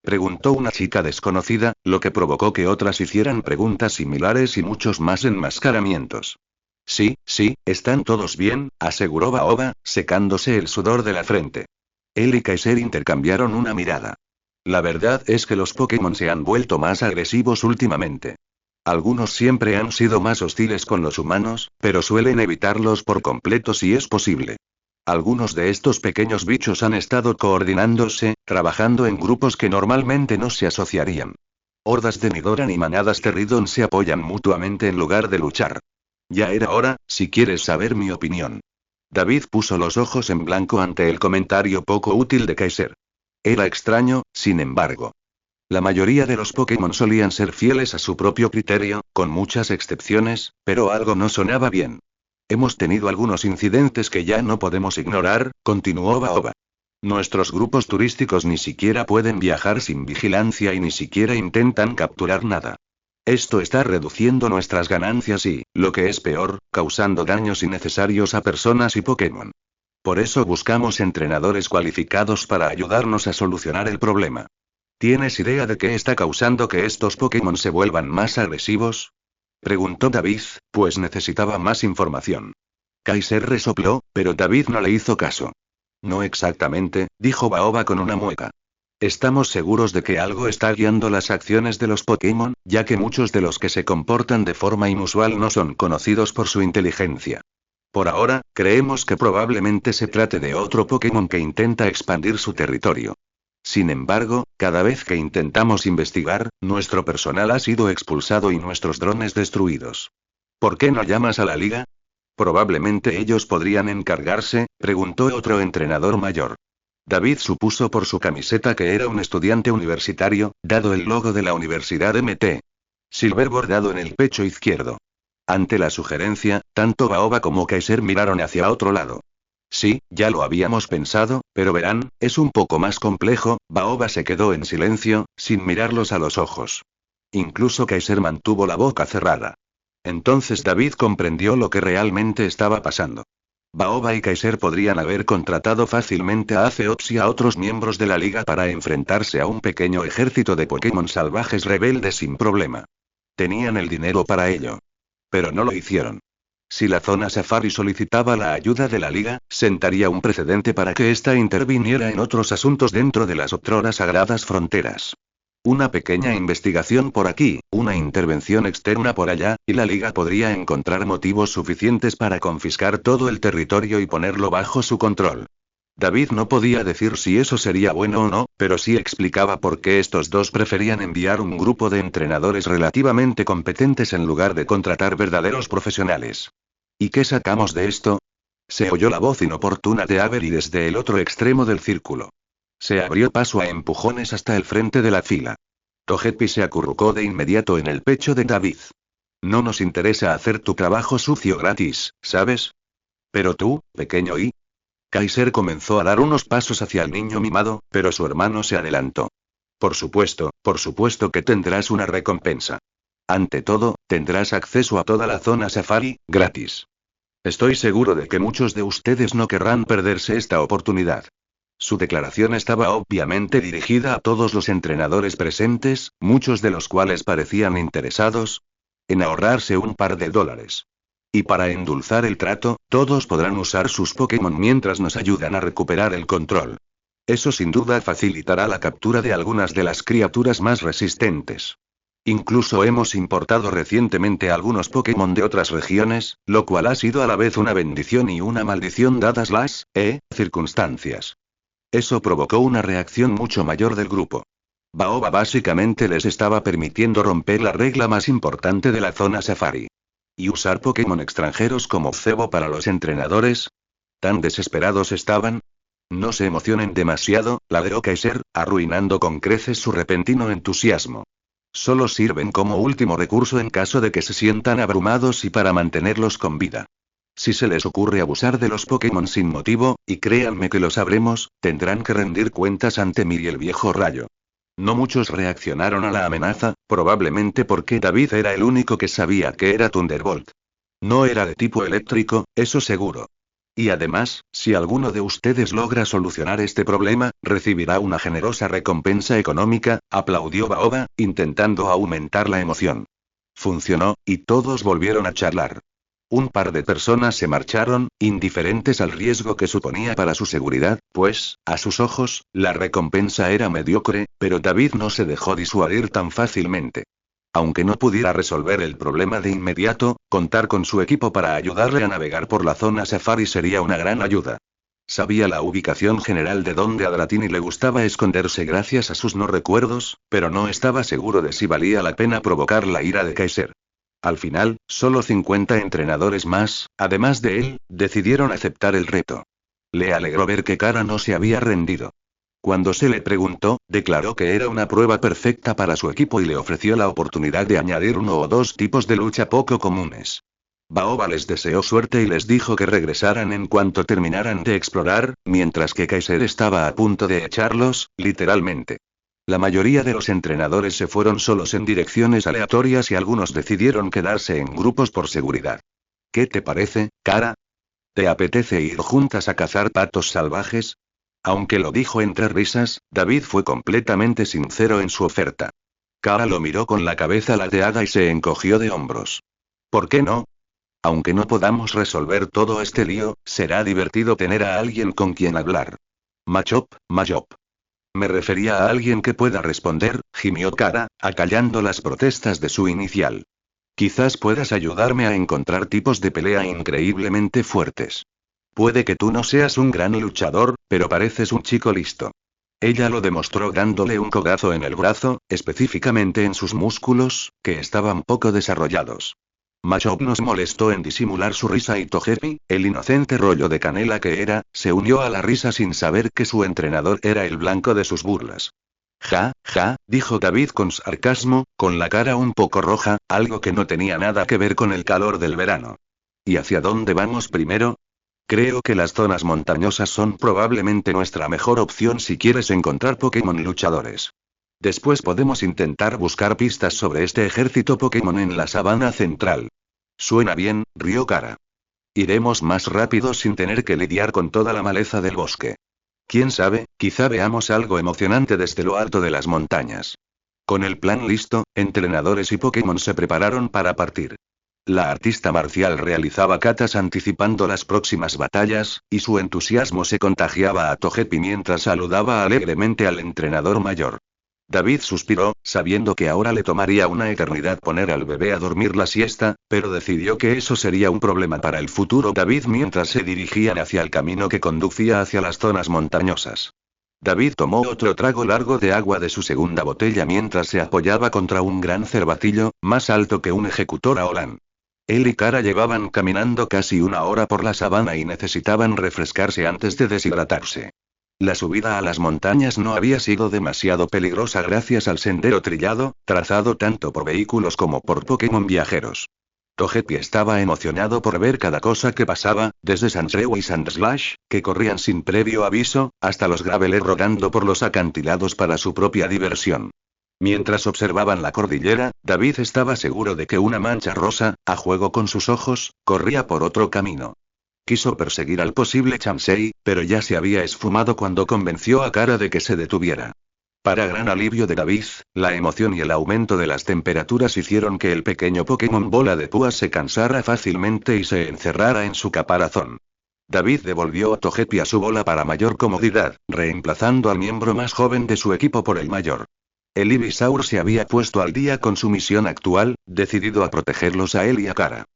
Preguntó una chica desconocida, lo que provocó que otras hicieran preguntas similares y muchos más enmascaramientos. Sí, están todos bien, aseguró Baoba, secándose el sudor de la frente. Él y Kaiser intercambiaron una mirada. La verdad es que los Pokémon se han vuelto más agresivos últimamente. Algunos siempre han sido más hostiles con los humanos, pero suelen evitarlos por completo si es posible. Algunos de estos pequeños bichos han estado coordinándose, trabajando en grupos que normalmente no se asociarían. Hordas de Nidoran y manadas de Ridon se apoyan mutuamente en lugar de luchar. Ya era hora, si quieres saber mi opinión. David puso los ojos en blanco ante el comentario poco útil de Kaiser. Era extraño, sin embargo. La mayoría de los Pokémon solían ser fieles a su propio criterio, con muchas excepciones, pero algo no sonaba bien. Hemos tenido algunos incidentes que ya no podemos ignorar, continuó Baoba. Nuestros grupos turísticos ni siquiera pueden viajar sin vigilancia y ni siquiera intentan capturar nada. Esto está reduciendo nuestras ganancias y, lo que es peor, causando daños innecesarios a personas y Pokémon. Por eso buscamos entrenadores cualificados para ayudarnos a solucionar el problema. ¿Tienes idea de qué está causando que estos Pokémon se vuelvan más agresivos? Preguntó David, pues necesitaba más información. Kaiser resopló, pero David no le hizo caso. No exactamente, dijo Baoba con una mueca. Estamos seguros de que algo está guiando las acciones de los Pokémon, ya que muchos de los que se comportan de forma inusual no son conocidos por su inteligencia. Por ahora, creemos que probablemente se trate de otro Pokémon que intenta expandir su territorio. Sin embargo, cada vez que intentamos investigar, nuestro personal ha sido expulsado y nuestros drones destruidos. ¿Por qué no llamas a la liga? Probablemente ellos podrían encargarse, preguntó otro entrenador mayor. David supuso por su camiseta que era un estudiante universitario, dado el logo de la Universidad MT. Silver bordado en el pecho izquierdo. Ante la sugerencia, tanto Baoba como Kaiser miraron hacia otro lado. Sí, ya lo habíamos pensado, pero verán, es un poco más complejo. Baoba se quedó en silencio, sin mirarlos a los ojos. Incluso Kaiser mantuvo la boca cerrada. Entonces David comprendió lo que realmente estaba pasando. Baoba y Kaiser podrían haber contratado fácilmente a Azeops y a otros miembros de la liga para enfrentarse a un pequeño ejército de Pokémon salvajes rebeldes sin problema. Tenían el dinero para ello. Pero no lo hicieron. Si la zona Safari solicitaba la ayuda de la liga, sentaría un precedente para que ésta interviniera en otros asuntos dentro de las otrora sagradas fronteras. Una pequeña investigación por aquí, una intervención externa por allá, y la liga podría encontrar motivos suficientes para confiscar todo el territorio y ponerlo bajo su control. David no podía decir si eso sería bueno o no, pero sí explicaba por qué estos dos preferían enviar un grupo de entrenadores relativamente competentes en lugar de contratar verdaderos profesionales. ¿Y qué sacamos de esto? Se oyó la voz inoportuna de Avery desde el otro extremo del círculo. Se abrió paso a empujones hasta el frente de la fila. Togepi se acurrucó de inmediato en el pecho de David. No nos interesa hacer tu trabajo sucio gratis, ¿sabes? Pero tú, pequeño y... Kaiser comenzó a dar unos pasos hacia el niño mimado, pero su hermano se adelantó. Por supuesto que tendrás una recompensa. Ante todo, tendrás acceso a toda la zona Safari, gratis. Estoy seguro de que muchos de ustedes no querrán perderse esta oportunidad. Su declaración estaba obviamente dirigida a todos los entrenadores presentes, muchos de los cuales parecían interesados en ahorrarse un par de dólares. Y para endulzar el trato, todos podrán usar sus Pokémon mientras nos ayudan a recuperar el control. Eso sin duda facilitará la captura de algunas de las criaturas más resistentes. Incluso hemos importado recientemente algunos Pokémon de otras regiones, lo cual ha sido a la vez una bendición y una maldición dadas las circunstancias. Eso provocó una reacción mucho mayor del grupo. Baoba básicamente les estaba permitiendo romper la regla más importante de la zona Safari. ¿Y usar Pokémon extranjeros como cebo para los entrenadores? ¿Tan desesperados estaban? No se emocionen demasiado, ladró Kaiser, arruinando con creces su repentino entusiasmo. Solo sirven como último recurso en caso de que se sientan abrumados y para mantenerlos con vida. Si se les ocurre abusar de los Pokémon sin motivo, y créanme que lo sabremos, tendrán que rendir cuentas ante mí y el viejo rayo. No muchos reaccionaron a la amenaza, probablemente porque David era el único que sabía que era Thunderbolt. No era de tipo eléctrico, eso seguro. Y además, si alguno de ustedes logra solucionar este problema, recibirá una generosa recompensa económica, aplaudió Baoba, intentando aumentar la emoción. Funcionó, y todos volvieron a charlar. Un par de personas se marcharon, indiferentes al riesgo que suponía para su seguridad, pues, a sus ojos, la recompensa era mediocre, pero David no se dejó disuadir tan fácilmente. Aunque no pudiera resolver el problema de inmediato, contar con su equipo para ayudarle a navegar por la zona Safari sería una gran ayuda. Sabía la ubicación general de donde a Dratini le gustaba esconderse gracias a sus no recuerdos, pero no estaba seguro de si valía la pena provocar la ira de Kaiser. Al final, solo 50 entrenadores más, además de él, decidieron aceptar el reto. Le alegró ver que Kara no se había rendido. Cuando se le preguntó, declaró que era una prueba perfecta para su equipo y le ofreció la oportunidad de añadir uno o dos tipos de lucha poco comunes. Baoba les deseó suerte y les dijo que regresaran en cuanto terminaran de explorar, mientras que Kaiser estaba a punto de echarlos, literalmente. La mayoría de los entrenadores se fueron solos en direcciones aleatorias y algunos decidieron quedarse en grupos por seguridad. ¿Qué te parece, Kara? ¿Te apetece ir juntas a cazar patos salvajes? Aunque lo dijo entre risas, David fue completamente sincero en su oferta. Kara lo miró con la cabeza ladeada y se encogió de hombros. ¿Por qué no? Aunque no podamos resolver todo este lío, será divertido tener a alguien con quien hablar. Machop. Me refería a alguien que pueda responder, gimió Kara, acallando las protestas de su inicial. Quizás puedas ayudarme a encontrar tipos de pelea increíblemente fuertes. Puede que tú no seas un gran luchador, pero pareces un chico listo. Ella lo demostró dándole un codazo en el brazo, específicamente en sus músculos, que estaban poco desarrollados. Machop no se molestó en disimular su risa y Togepi, el inocente rollo de canela que era, se unió a la risa sin saber que su entrenador era el blanco de sus burlas. Ja, dijo David con sarcasmo, con la cara un poco roja, algo que no tenía nada que ver con el calor del verano. ¿Y hacia dónde vamos primero? Creo que las zonas montañosas son probablemente nuestra mejor opción si quieres encontrar Pokémon luchadores. Después podemos intentar buscar pistas sobre este ejército Pokémon en la sabana central. Suena bien, rió Kara. Iremos más rápido sin tener que lidiar con toda la maleza del bosque. Quién sabe, quizá veamos algo emocionante desde lo alto de las montañas. Con el plan listo, entrenadores y Pokémon se prepararon para partir. La artista marcial realizaba catas anticipando las próximas batallas, y su entusiasmo se contagiaba a Togepi mientras saludaba alegremente al entrenador mayor. David suspiró, sabiendo que ahora le tomaría una eternidad poner al bebé a dormir la siesta, pero decidió que eso sería un problema para el futuro David mientras se dirigían hacia el camino que conducía hacia las zonas montañosas. David tomó otro trago largo de agua de su segunda botella mientras se apoyaba contra un gran cervatillo, más alto que un ejecutor Aolan. Él y Kara llevaban caminando casi una hora por la sabana y necesitaban refrescarse antes de deshidratarse. La subida a las montañas no había sido demasiado peligrosa gracias al sendero trillado, trazado tanto por vehículos como por Pokémon viajeros. Togepi estaba emocionado por ver cada cosa que pasaba, desde Sandshrew y Sandslash, que corrían sin previo aviso, hasta los Graveler rodando por los acantilados para su propia diversión. Mientras observaban la cordillera, David estaba seguro de que una mancha rosa, a juego con sus ojos, corría por otro camino. Quiso perseguir al posible Chansey, pero ya se había esfumado cuando convenció a Kara de que se detuviera. Para gran alivio de David, la emoción y el aumento de las temperaturas hicieron que el pequeño Pokémon bola de púas se cansara fácilmente y se encerrara en su caparazón. David devolvió a Togepi a su bola para mayor comodidad, reemplazando al miembro más joven de su equipo por el mayor. El Ivysaur se había puesto al día con su misión actual, decidido a protegerlos a él y a Kara.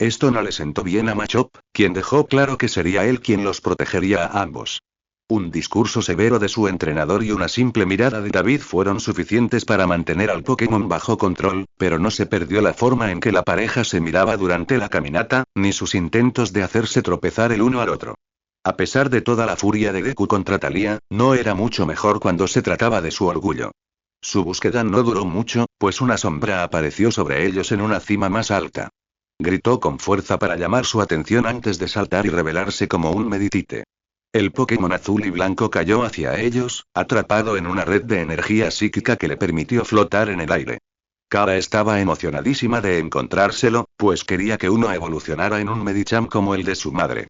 Esto no le sentó bien a Machop, quien dejó claro que sería él quien los protegería a ambos. Un discurso severo de su entrenador y una simple mirada de David fueron suficientes para mantener al Pokémon bajo control, pero no se perdió la forma en que la pareja se miraba durante la caminata, ni sus intentos de hacerse tropezar el uno al otro. A pesar de toda la furia de Deku contra Thalía, no era mucho mejor cuando se trataba de su orgullo. Su búsqueda no duró mucho, pues una sombra apareció sobre ellos en una cima más alta. Gritó con fuerza para llamar su atención antes de saltar y revelarse como un Meditite. El Pokémon azul y blanco cayó hacia ellos, atrapado en una red de energía psíquica que le permitió flotar en el aire. Kara estaba emocionadísima de encontrárselo, pues quería que uno evolucionara en un Medicham como el de su madre.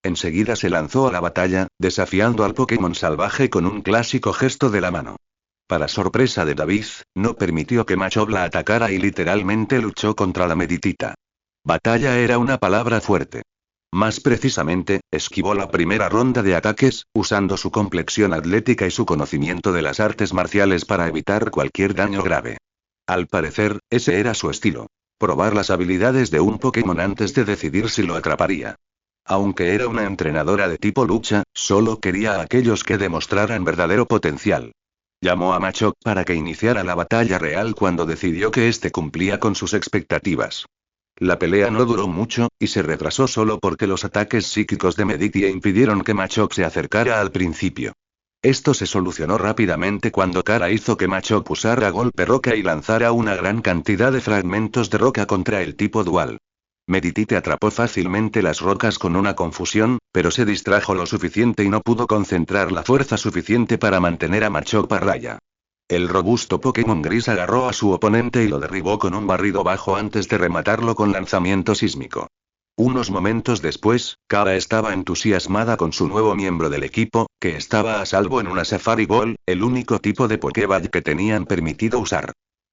Enseguida se lanzó a la batalla, desafiando al Pokémon salvaje con un clásico gesto de la mano. Para sorpresa de David, no permitió que Machop la atacara y literalmente luchó contra la Meditita. Batalla era una palabra fuerte. Más precisamente, esquivó la primera ronda de ataques, usando su complexión atlética y su conocimiento de las artes marciales para evitar cualquier daño grave. Al parecer, ese era su estilo. Probar las habilidades de un Pokémon antes de decidir si lo atraparía. Aunque era una entrenadora de tipo lucha, solo quería a aquellos que demostraran verdadero potencial. Llamó a Machop para que iniciara la batalla real cuando decidió que éste cumplía con sus expectativas. La pelea no duró mucho, y se retrasó solo porque los ataques psíquicos de Meditie impidieron que Machop se acercara al principio. Esto se solucionó rápidamente cuando Kara hizo que Machop usara golpe roca y lanzara una gran cantidad de fragmentos de roca contra el tipo dual. Meditite atrapó fácilmente las rocas con una confusión, pero se distrajo lo suficiente y no pudo concentrar la fuerza suficiente para mantener a Machop a raya. El robusto Pokémon gris agarró a su oponente y lo derribó con un barrido bajo antes de rematarlo con lanzamiento sísmico. Unos momentos después, Kara estaba entusiasmada con su nuevo miembro del equipo, que estaba a salvo en una Safari Ball, el único tipo de Pokéball que tenían permitido usar.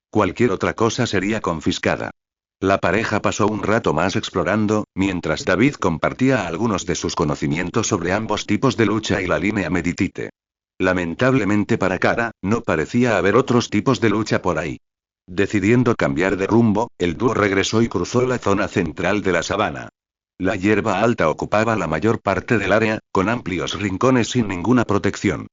Cualquier otra cosa sería confiscada. La pareja pasó un rato más explorando, mientras David compartía algunos de sus conocimientos sobre ambos tipos de lucha y la línea Meditite. Lamentablemente para Kara, no parecía haber otros tipos de lucha por ahí. Decidiendo cambiar de rumbo, el dúo regresó y cruzó la zona central de la sabana. La hierba alta ocupaba la mayor parte del área, con amplios rincones sin ninguna protección.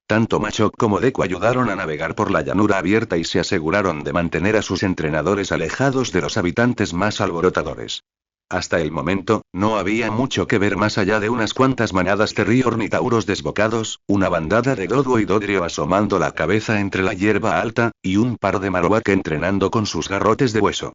Tanto Machop como Deku ayudaron a navegar por la llanura abierta y se aseguraron de mantener a sus entrenadores alejados de los habitantes más alborotadores. Hasta el momento, no había mucho que ver más allá de unas cuantas manadas de ornitauros desbocados, una bandada de Doduo y Dodrio asomando la cabeza entre la hierba alta, y un par de Marowak entrenando con sus garrotes de hueso.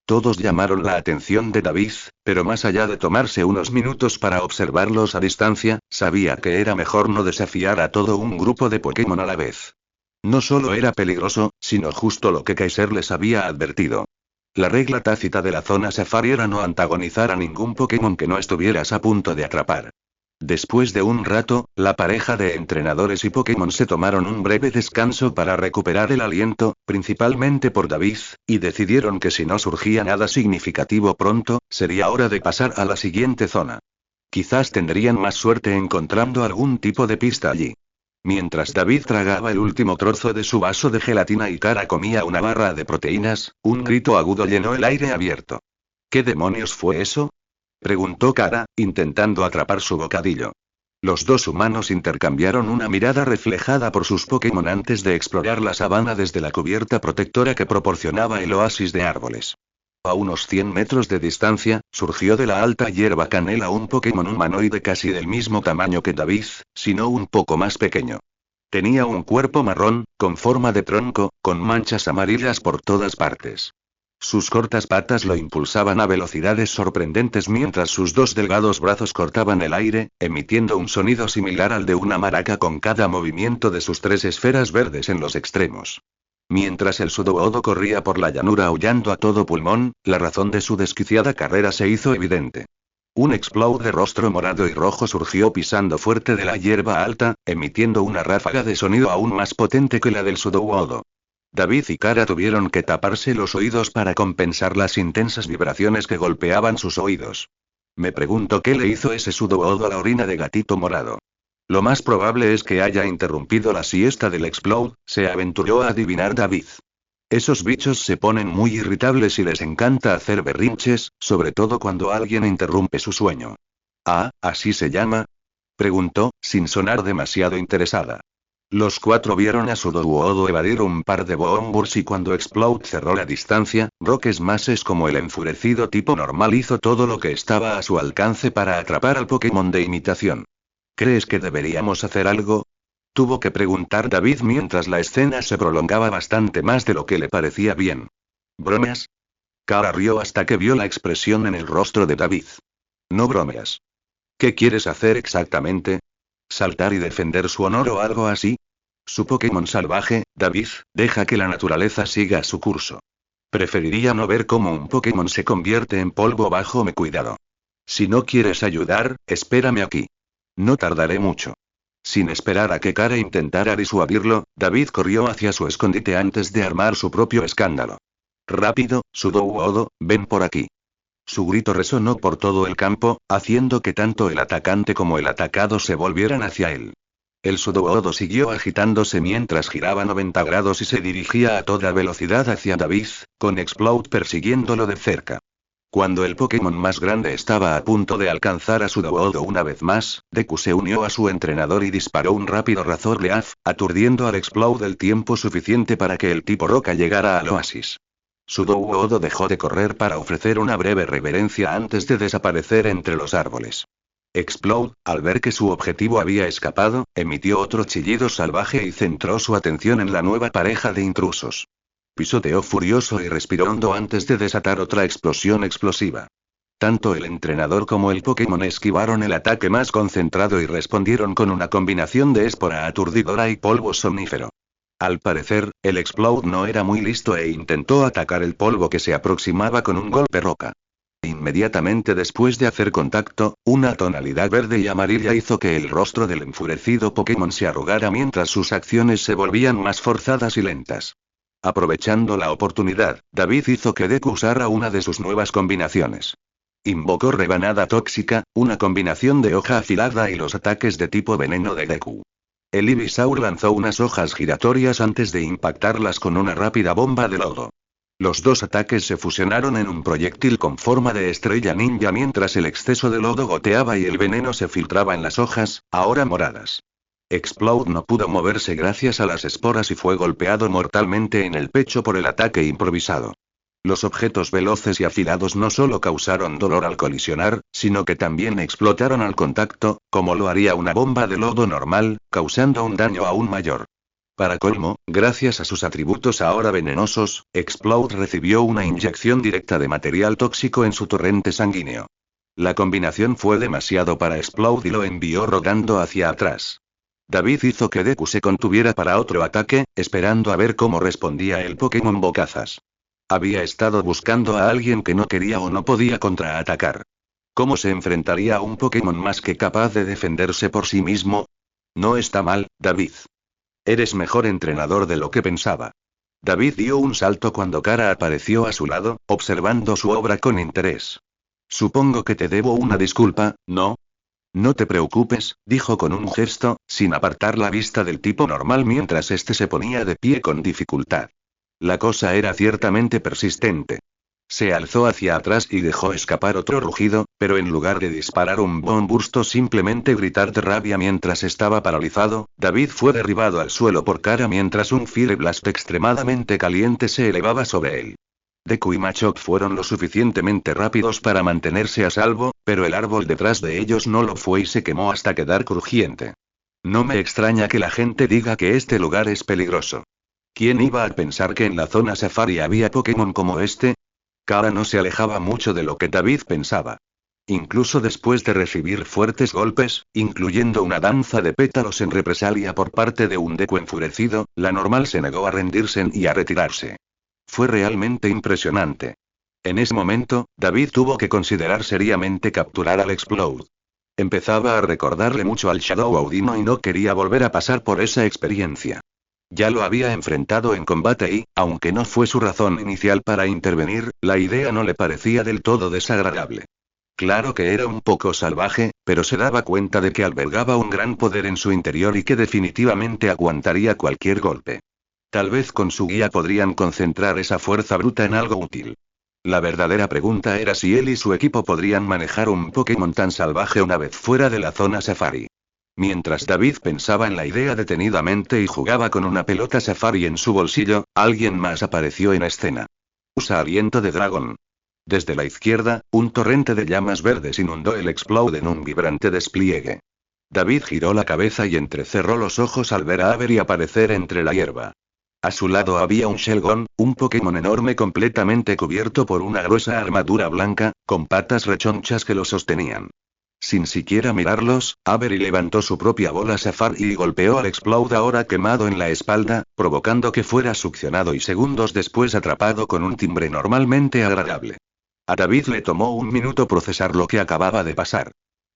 Todos llamaron la atención de David, pero más allá de tomarse unos minutos para observarlos a distancia, sabía que era mejor no desafiar a todo un grupo de Pokémon a la vez. No solo era peligroso, sino justo lo que Kaiser les había advertido. La regla tácita de la zona safari era no antagonizar a ningún Pokémon que no estuvieras a punto de atrapar. Después de un rato, la pareja de entrenadores y Pokémon se tomaron un breve descanso para recuperar el aliento, principalmente por David, y decidieron que si no surgía nada significativo pronto, sería hora de pasar a la siguiente zona. Quizás tendrían más suerte encontrando algún tipo de pista allí. Mientras David tragaba el último trozo de su vaso de gelatina y Kara comía una barra de proteínas, un grito agudo llenó el aire abierto. ¿Qué demonios fue eso?, preguntó Kara, intentando atrapar su bocadillo. Los dos humanos intercambiaron una mirada reflejada por sus Pokémon antes de explorar la sabana desde la cubierta protectora que proporcionaba el oasis de árboles. A unos 100 metros de distancia, surgió de la alta hierba canela un Pokémon humanoide casi del mismo tamaño que David, sino un poco más pequeño. Tenía un cuerpo marrón, con forma de tronco, con manchas amarillas por todas partes. Sus cortas patas lo impulsaban a velocidades sorprendentes mientras sus dos delgados brazos cortaban el aire, emitiendo un sonido similar al de una maraca con cada movimiento de sus 3 esferas verdes en los extremos. Mientras el Sudowoodo corría por la llanura aullando a todo pulmón, la razón de su desquiciada carrera se hizo evidente. Un Explode de rostro morado y rojo surgió pisando fuerte de la hierba alta, emitiendo una ráfaga de sonido aún más potente que la del Sudowoodo. David y Kara tuvieron que taparse los oídos para compensar las intensas vibraciones que golpeaban sus oídos. Me pregunto qué le hizo ese Sudowoodo a la orina de gatito morado. Lo más probable es que haya interrumpido la siesta del Explode, se aventuró a adivinar David. Esos bichos se ponen muy irritables y les encanta hacer berrinches, sobre todo cuando alguien interrumpe su sueño. Ah, ¿así se llama?, preguntó, sin sonar demasiado interesada. Los 4 vieron a Sudowoodo evadir un par de Bomburs y cuando Explode cerró la distancia, Rock Smashes como el enfurecido tipo normal hizo todo lo que estaba a su alcance para atrapar al Pokémon de imitación. ¿Crees que deberíamos hacer algo?, tuvo que preguntar David mientras la escena se prolongaba bastante más de lo que le parecía bien. ¿Bromeas? Kara rió hasta que vio la expresión en el rostro de David. No bromeas. ¿Qué quieres hacer exactamente? ¿Saltar y defender su honor o algo así? Su Pokémon salvaje, David, deja que la naturaleza siga su curso. Preferiría no ver cómo un Pokémon se convierte en polvo bajo mi cuidado. Si no quieres ayudar, espérame aquí. No tardaré mucho. Sin esperar a que Kara intentara disuadirlo, David corrió hacia su escondite antes de armar su propio escándalo. Rápido, Sudowoodo, ven por aquí. Su grito resonó por todo el campo, haciendo que tanto el atacante como el atacado se volvieran hacia él. El Sudowoodo siguió agitándose mientras giraba 90 grados y se dirigía a toda velocidad hacia David, con Explode persiguiéndolo de cerca. Cuando el Pokémon más grande estaba a punto de alcanzar a Sudowoodo una vez más, Deku se unió a su entrenador y disparó un rápido Razor Leaf, aturdiendo al Explode el tiempo suficiente para que el tipo roca llegara al oasis. Sudowoodo dejó de correr para ofrecer una breve reverencia antes de desaparecer entre los árboles. Explode, al ver que su objetivo había escapado, emitió otro chillido salvaje y centró su atención en la nueva pareja de intrusos. Pisoteó furioso y respiró hondo antes de desatar otra explosión explosiva. Tanto el entrenador como el Pokémon esquivaron el ataque más concentrado y respondieron con una combinación de espora aturdidora y polvo somnífero. Al parecer, el Explode no era muy listo e intentó atacar el polvo que se aproximaba con un golpe roca. Inmediatamente después de hacer contacto, una tonalidad verde y amarilla hizo que el rostro del enfurecido Pokémon se arrugara mientras sus acciones se volvían más forzadas y lentas. Aprovechando la oportunidad, David hizo que Deku usara una de sus nuevas combinaciones. Invocó Rebanada Tóxica, una combinación de hoja afilada y los ataques de tipo veneno de Deku. El Ivysaur lanzó unas hojas giratorias antes de impactarlas con una rápida bomba de lodo. Los dos ataques se fusionaron en un proyectil con forma de estrella ninja mientras el exceso de lodo goteaba y el veneno se filtraba en las hojas, ahora moradas. Explode no pudo moverse gracias a las esporas y fue golpeado mortalmente en el pecho por el ataque improvisado. Los objetos veloces y afilados no solo causaron dolor al colisionar, sino que también explotaron al contacto, como lo haría una bomba de lodo normal, causando un daño aún mayor. Para colmo, gracias a sus atributos ahora venenosos, Explode recibió una inyección directa de material tóxico en su torrente sanguíneo. La combinación fue demasiado para Explode y lo envió rodando hacia atrás. David hizo que Deku se contuviera para otro ataque, esperando a ver cómo respondía el Pokémon Bocazas. Había estado buscando a alguien que no quería o no podía contraatacar. ¿Cómo se enfrentaría a un Pokémon más que capaz de defenderse por sí mismo? No está mal, David. Eres mejor entrenador de lo que pensaba. David dio un salto cuando Kara apareció a su lado, observando su obra con interés. Supongo que te debo una disculpa, ¿no? No te preocupes, dijo con un gesto, sin apartar la vista del tipo normal mientras este se ponía de pie con dificultad. La cosa era ciertamente persistente. Se alzó hacia atrás y dejó escapar otro rugido, pero en lugar de disparar un bursto simplemente gritar de rabia mientras estaba paralizado, David fue derribado al suelo por Kara mientras un Fire Blast extremadamente caliente se elevaba sobre él. Deku y Machop fueron lo suficientemente rápidos para mantenerse a salvo, pero el árbol detrás de ellos no lo fue y se quemó hasta quedar crujiente. No me extraña que la gente diga que este lugar es peligroso. ¿Quién iba a pensar que en la zona safari había Pokémon como este? Kara no se alejaba mucho de lo que David pensaba. Incluso después de recibir fuertes golpes, incluyendo una danza de pétalos en represalia por parte de un Deku enfurecido, la normal se negó a rendirse y a retirarse. Fue realmente impresionante. En ese momento, David tuvo que considerar seriamente capturar al Explode. Empezaba a recordarle mucho al Shadow Audino y no quería volver a pasar por esa experiencia. Ya lo había enfrentado en combate y, aunque no fue su razón inicial para intervenir, la idea no le parecía del todo desagradable. Claro que era un poco salvaje, pero se daba cuenta de que albergaba un gran poder en su interior y que definitivamente aguantaría cualquier golpe. Tal vez con su guía podrían concentrar esa fuerza bruta en algo útil. La verdadera pregunta era si él y su equipo podrían manejar un Pokémon tan salvaje una vez fuera de la zona safari. Mientras David pensaba en la idea detenidamente y jugaba con una pelota safari en su bolsillo, alguien más apareció en escena. Usa aliento de dragón. Desde la izquierda, un torrente de llamas verdes inundó el Explode en un vibrante despliegue. David giró la cabeza y entrecerró los ojos al ver a Avery aparecer entre la hierba. A su lado había un Shelgon, un Pokémon enorme completamente cubierto por una gruesa armadura blanca, con patas rechonchas que lo sostenían. Sin siquiera mirarlos, Avery levantó su propia bola safari y golpeó al Explode ahora quemado en la espalda, provocando que fuera succionado y segundos después atrapado con un timbre normalmente agradable. A David le tomó un minuto procesar lo que acababa de pasar.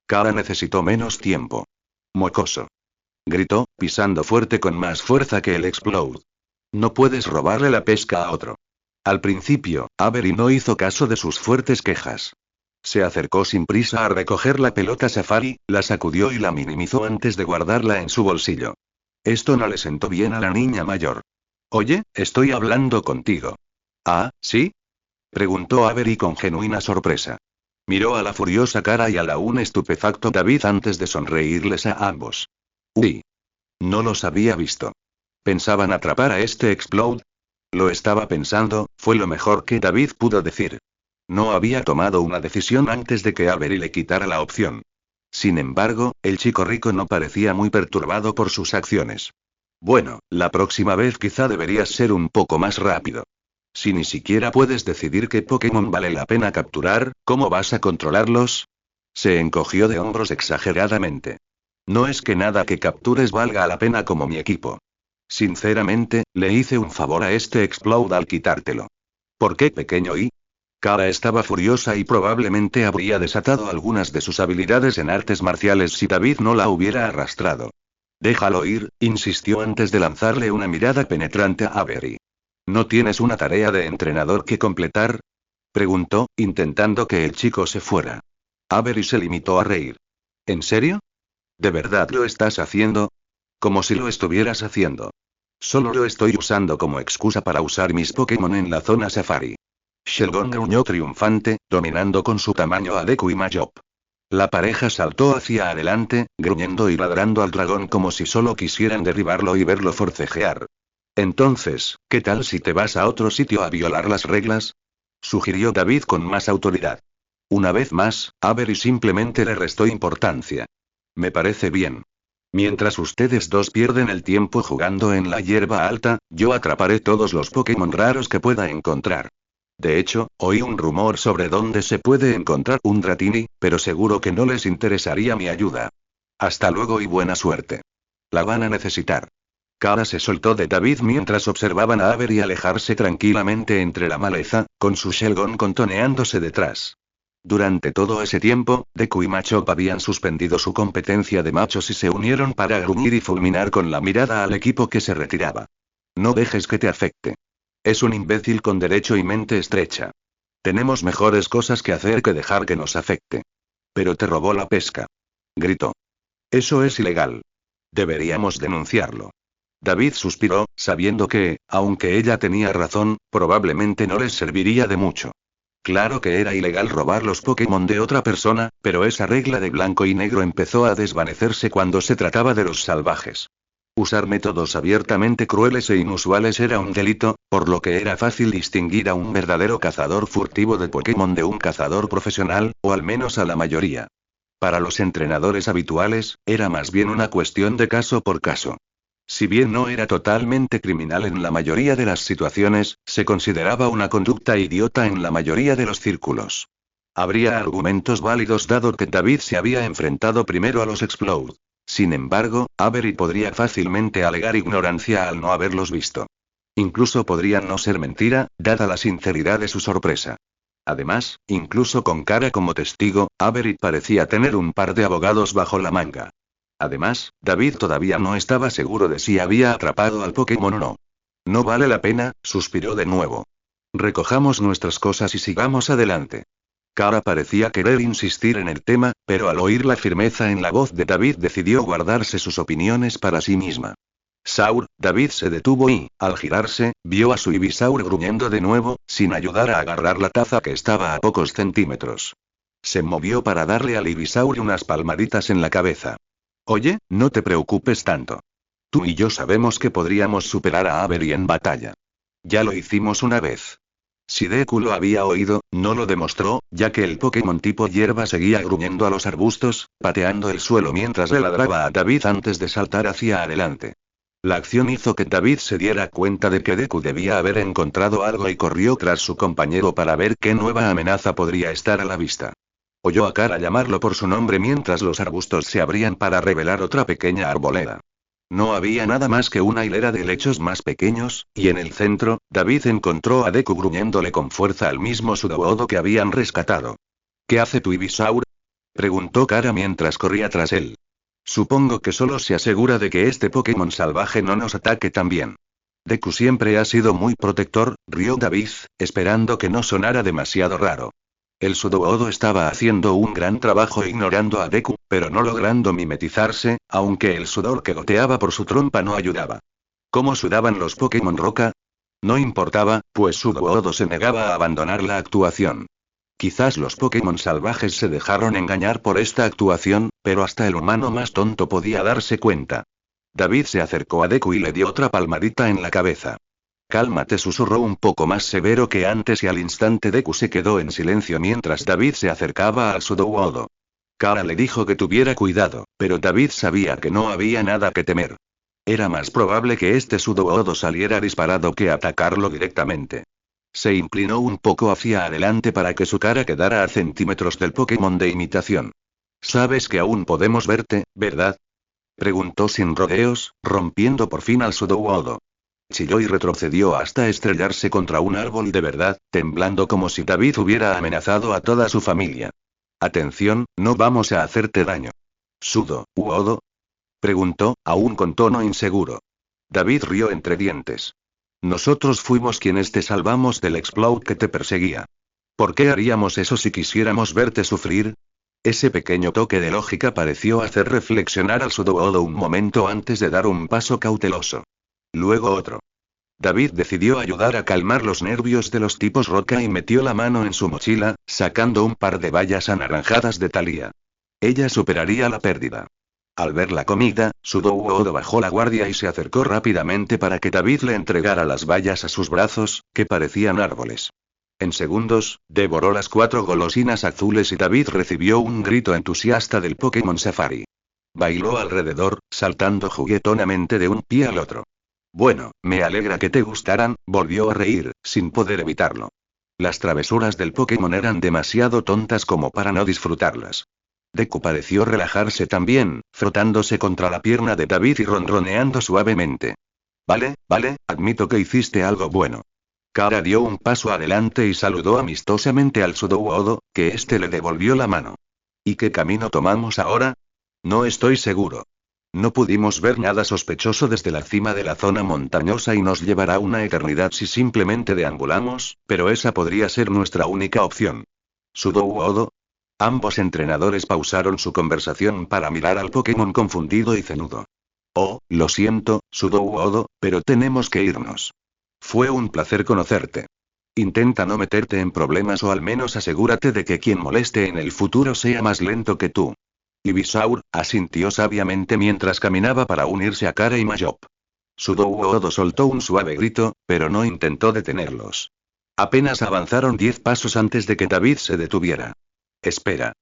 Kara necesitó menos tiempo. Mocoso. Gritó, pisando fuerte con más fuerza que el Explode. No puedes robarle la pesca a otro. Al principio, Avery no hizo caso de sus fuertes quejas. Se acercó sin prisa a recoger la pelota safari, la sacudió y la minimizó antes de guardarla en su bolsillo. Esto no le sentó bien a la niña mayor. Oye, estoy hablando contigo. ¿Ah, sí? Preguntó Avery con genuina sorpresa. Miró a la furiosa Kara y al aún estupefacto David antes de sonreírles a ambos. Uy. No los había visto. ¿Pensaban atrapar a este Explode? Lo estaba pensando, fue lo mejor que David pudo decir. No había tomado una decisión antes de que Avery le quitara la opción. Sin embargo, el chico rico no parecía muy perturbado por sus acciones. Bueno, la próxima vez quizá deberías ser un poco más rápido. Si ni siquiera puedes decidir qué Pokémon vale la pena capturar, ¿cómo vas a controlarlos? Se encogió de hombros exageradamente. No es que nada que captures valga la pena como mi equipo. Sinceramente, le hice un favor a este Explode al quitártelo. ¿Por qué pequeño y? Kara estaba furiosa y probablemente habría desatado algunas de sus habilidades en artes marciales si David no la hubiera arrastrado. Déjalo ir, insistió antes de lanzarle una mirada penetrante a Avery. ¿No tienes una tarea de entrenador que completar? Preguntó, intentando que el chico se fuera. Avery se limitó a reír. ¿En serio? ¿De verdad lo estás haciendo? Como si lo estuvieras haciendo. Solo lo estoy usando como excusa para usar mis Pokémon en la zona safari. Shelgon gruñó triunfante, dominando con su tamaño a Deku y Machop. La pareja saltó hacia adelante, gruñendo y ladrando al dragón como si solo quisieran derribarlo y verlo forcejear. Entonces, ¿qué tal si te vas a otro sitio a violar las reglas? Sugirió David con más autoridad. Una vez más, Avery simplemente le restó importancia. Me parece bien. Mientras ustedes dos pierden el tiempo jugando en la hierba alta, yo atraparé todos los Pokémon raros que pueda encontrar. De hecho, oí un rumor sobre dónde se puede encontrar un Dratini, pero seguro que no les interesaría mi ayuda. Hasta luego y buena suerte. La van a necesitar. Kara se soltó de David mientras observaban a Avery alejarse tranquilamente entre la maleza, con su Shelgon contoneándose detrás. Durante todo ese tiempo, Deku y Machop habían suspendido su competencia de machos y se unieron para gruñir y fulminar con la mirada al equipo que se retiraba. No dejes que te afecte. Es un imbécil con derecho y mente estrecha. Tenemos mejores cosas que hacer que dejar que nos afecte. Pero te robó la pesca. Gritó. Eso es ilegal. Deberíamos denunciarlo. David suspiró, sabiendo que, aunque ella tenía razón, probablemente no les serviría de mucho. Claro que era ilegal robar los Pokémon de otra persona, pero esa regla de blanco y negro empezó a desvanecerse cuando se trataba de los salvajes. Usar métodos abiertamente crueles e inusuales era un delito, por lo que era fácil distinguir a un verdadero cazador furtivo de Pokémon de un cazador profesional, o al menos a la mayoría. Para los entrenadores habituales, era más bien una cuestión de caso por caso. Si bien no era totalmente criminal en la mayoría de las situaciones, se consideraba una conducta idiota en la mayoría de los círculos. Habría argumentos válidos dado que David se había enfrentado primero a los Explode. Sin embargo, Avery podría fácilmente alegar ignorancia al no haberlos visto. Incluso podrían no ser mentira, dada la sinceridad de su sorpresa. Además, incluso con Kara como testigo, Avery parecía tener un par de abogados bajo la manga. Además, David todavía no estaba seguro de si había atrapado al Pokémon o no. No vale la pena, suspiró de nuevo. Recojamos nuestras cosas y sigamos adelante. Kara parecía querer insistir en el tema, pero al oír la firmeza en la voz de David decidió guardarse sus opiniones para sí misma. Saur, David se detuvo y, al girarse, vio a su Ivysaur gruñendo de nuevo, sin ayudar a agarrar la taza que estaba a pocos centímetros. Se movió para darle al Ivysaur unas palmaditas en la cabeza. Oye, no te preocupes tanto. Tú y yo sabemos que podríamos superar a Avery en batalla. Ya lo hicimos una vez. Si Deku lo había oído, no lo demostró, ya que el Pokémon tipo hierba seguía gruñendo a los arbustos, pateando el suelo mientras le ladraba a David antes de saltar hacia adelante. La acción hizo que David se diera cuenta de que Deku debía haber encontrado algo y corrió tras su compañero para ver qué nueva amenaza podría estar a la vista. Oyó a Kara llamarlo por su nombre mientras los arbustos se abrían para revelar otra pequeña arboleda. No había nada más que una hilera de helechos más pequeños, y en el centro, David encontró a Deku gruñéndole con fuerza al mismo Sudowoodo que habían rescatado. ¿Qué hace tu Ivysaur?, preguntó Kara mientras corría tras él. Supongo que solo se asegura de que este Pokémon salvaje no nos ataque también. Deku siempre ha sido muy protector, rió David, esperando que no sonara demasiado raro. El Sudowoodo estaba haciendo un gran trabajo ignorando a Deku, pero no logrando mimetizarse, aunque el sudor que goteaba por su trompa no ayudaba. ¿Cómo sudaban los Pokémon roca? No importaba, pues Sudowoodo se negaba a abandonar la actuación. Quizás los Pokémon salvajes se dejaron engañar por esta actuación, pero hasta el humano más tonto podía darse cuenta. David se acercó a Deku y le dio otra palmadita en la cabeza. Cálmate, susurró un poco más severo que antes y al instante Deku se quedó en silencio mientras David se acercaba al Sudowoodo. Kara le dijo que tuviera cuidado, pero David sabía que no había nada que temer. Era más probable que este Sudowoodo saliera disparado que atacarlo directamente. Se inclinó un poco hacia adelante para que su cara quedara a centímetros del Pokémon de imitación. Sabes que aún podemos verte, ¿verdad?, preguntó sin rodeos, rompiendo por fin al Sudowoodo. Chilló y retrocedió hasta estrellarse contra un árbol de verdad, temblando como si David hubiera amenazado a toda su familia. Atención, no vamos a hacerte daño. ¿Sudowoodo?, preguntó, aún con tono inseguro. David rió entre dientes. Nosotros fuimos quienes te salvamos del Explode que te perseguía. ¿Por qué haríamos eso si quisiéramos verte sufrir? Ese pequeño toque de lógica pareció hacer reflexionar al Sudowoodo un momento antes de dar un paso cauteloso. Luego otro. David decidió ayudar a calmar los nervios de los tipos roca y metió la mano en su mochila, sacando un par de bayas anaranjadas de Thalía. Ella superaría la pérdida. Al ver la comida, Sudowoodo bajó la guardia y se acercó rápidamente para que David le entregara las bayas a sus brazos, que parecían árboles. En segundos, devoró las 4 golosinas azules y David recibió un grito entusiasta del Pokémon Safari. Bailó alrededor, saltando juguetonamente de un pie al otro. Bueno, me alegra que te gustaran, volvió a reír, sin poder evitarlo. Las travesuras del Pokémon eran demasiado tontas como para no disfrutarlas. Deku pareció relajarse también, frotándose contra la pierna de David y ronroneando suavemente. Vale, admito que hiciste algo bueno. Kara dio un paso adelante y saludó amistosamente al Sudouodo, que éste le devolvió la mano. ¿Y qué camino tomamos ahora? No estoy seguro. No pudimos ver nada sospechoso desde la cima de la zona montañosa y nos llevará una eternidad si simplemente deambulamos, pero esa podría ser nuestra única opción. ¿Sudouodo? Ambos entrenadores pausaron su conversación para mirar al Pokémon confundido y cenudo. Oh, lo siento, Sudouodo, pero tenemos que irnos. Fue un placer conocerte. Intenta no meterte en problemas o al menos asegúrate de que quien moleste en el futuro sea más lento que tú. Ivysaur asintió sabiamente mientras caminaba para unirse a Kara y Mayop. Sudouodo soltó un suave grito, pero no intentó detenerlos. Apenas avanzaron 10 pasos antes de que David se detuviera. Espera.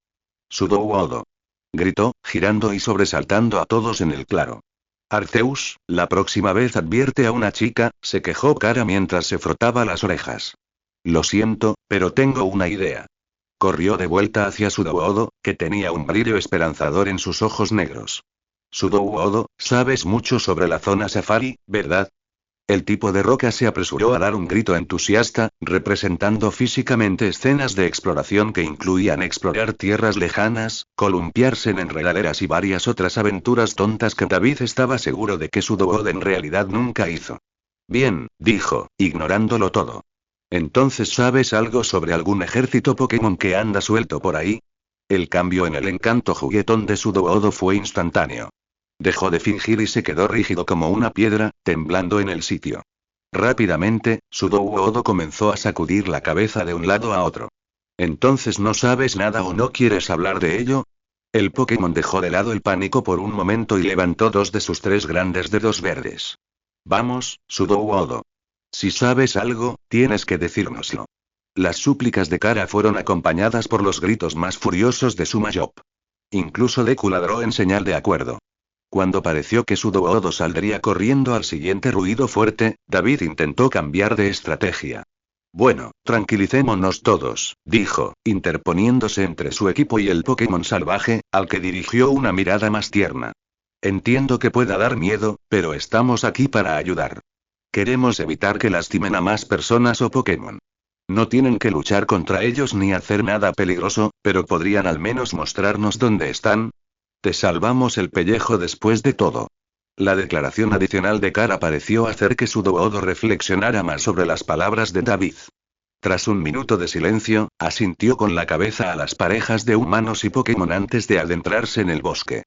Sudouodo. Gritó, girando y sobresaltando a todos en el claro. Arceus, la próxima vez advierte a una chica, se quejó Kara mientras se frotaba las orejas. Lo siento, pero tengo una idea. Corrió de vuelta hacia Sudouodo, que tenía un brillo esperanzador en sus ojos negros. Sudouodo, sabes mucho sobre la zona safari, ¿verdad? El tipo de roca se apresuró a dar un grito entusiasta, representando físicamente escenas de exploración que incluían explorar tierras lejanas, columpiarse en enredaderas y varias otras aventuras tontas que David estaba seguro de que Sudouodo en realidad nunca hizo. Bien, dijo, ignorándolo todo. ¿Entonces sabes algo sobre algún ejército Pokémon que anda suelto por ahí? El cambio en el encanto juguetón de Sudouodo fue instantáneo. Dejó de fingir y se quedó rígido como una piedra, temblando en el sitio. Rápidamente, Sudouodo comenzó a sacudir la cabeza de un lado a otro. ¿Entonces no sabes nada o no quieres hablar de ello? El Pokémon dejó de lado el pánico por un momento y levantó 2 de sus 3 grandes dedos verdes. Vamos, Sudouodo. Si sabes algo, tienes que decírnoslo. Las súplicas de Kara fueron acompañadas por los gritos más furiosos de su Mayop. Incluso Deku ladró en señal de acuerdo. Cuando pareció que Sudouodo saldría corriendo al siguiente ruido fuerte, David intentó cambiar de estrategia. Bueno, tranquilicémonos todos, dijo, interponiéndose entre su equipo y el Pokémon salvaje, al que dirigió una mirada más tierna. Entiendo que pueda dar miedo, pero estamos aquí para ayudar. Queremos evitar que lastimen a más personas o Pokémon. No tienen que luchar contra ellos ni hacer nada peligroso, pero podrían al menos mostrarnos dónde están. Te salvamos el pellejo después de todo. La declaración adicional de Kara pareció hacer que Sudouodo reflexionara más sobre las palabras de David. Tras un minuto de silencio, asintió con la cabeza a las parejas de humanos y Pokémon antes de adentrarse en el bosque.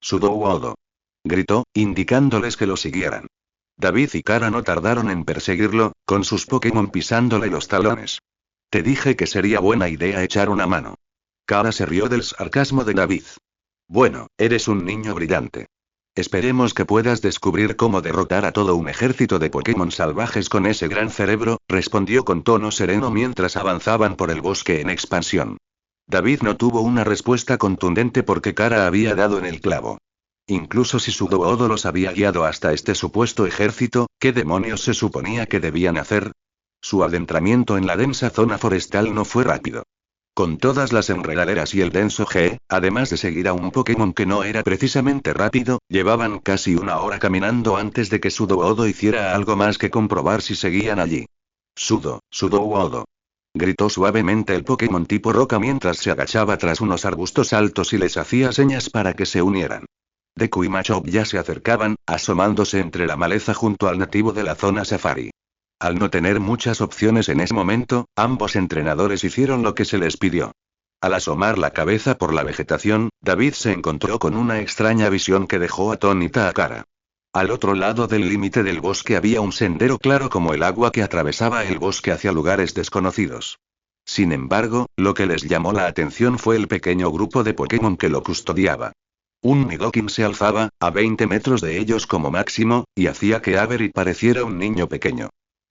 Sudouodo. Gritó, indicándoles que lo siguieran. David y Kara no tardaron en perseguirlo, con sus Pokémon pisándole los talones. Te dije que sería buena idea echar una mano. Kara se rió del sarcasmo de David. Bueno, eres un niño brillante. Esperemos que puedas descubrir cómo derrotar a todo un ejército de Pokémon salvajes con ese gran cerebro, respondió con tono sereno mientras avanzaban por el bosque en expansión. David no tuvo una respuesta contundente porque Kara había dado en el clavo. Incluso si Sudouodo los había guiado hasta este supuesto ejército, ¿qué demonios se suponía que debían hacer? Su adentramiento en la densa zona forestal no fue rápido. Con todas las enredaderas y el denso G, además de seguir a un Pokémon que no era precisamente rápido, llevaban casi una hora caminando antes de que Sudouodo hiciera algo más que comprobar si seguían allí. Sudouodo. Gritó suavemente el Pokémon tipo roca mientras se agachaba tras unos arbustos altos y les hacía señas para que se unieran. Deku y Machop ya se acercaban, asomándose entre la maleza junto al nativo de la zona safari. Al no tener muchas opciones en ese momento, ambos entrenadores hicieron lo que se les pidió. Al asomar la cabeza por la vegetación, David se encontró con una extraña visión que dejó atónita a Kara. Al otro lado del límite del bosque había un sendero claro como el agua que atravesaba el bosque hacia lugares desconocidos. Sin embargo, lo que les llamó la atención fue el pequeño grupo de Pokémon que lo custodiaba. Un Nidoking se alzaba, a 20 metros de ellos como máximo, y hacía que Avery pareciera un niño pequeño.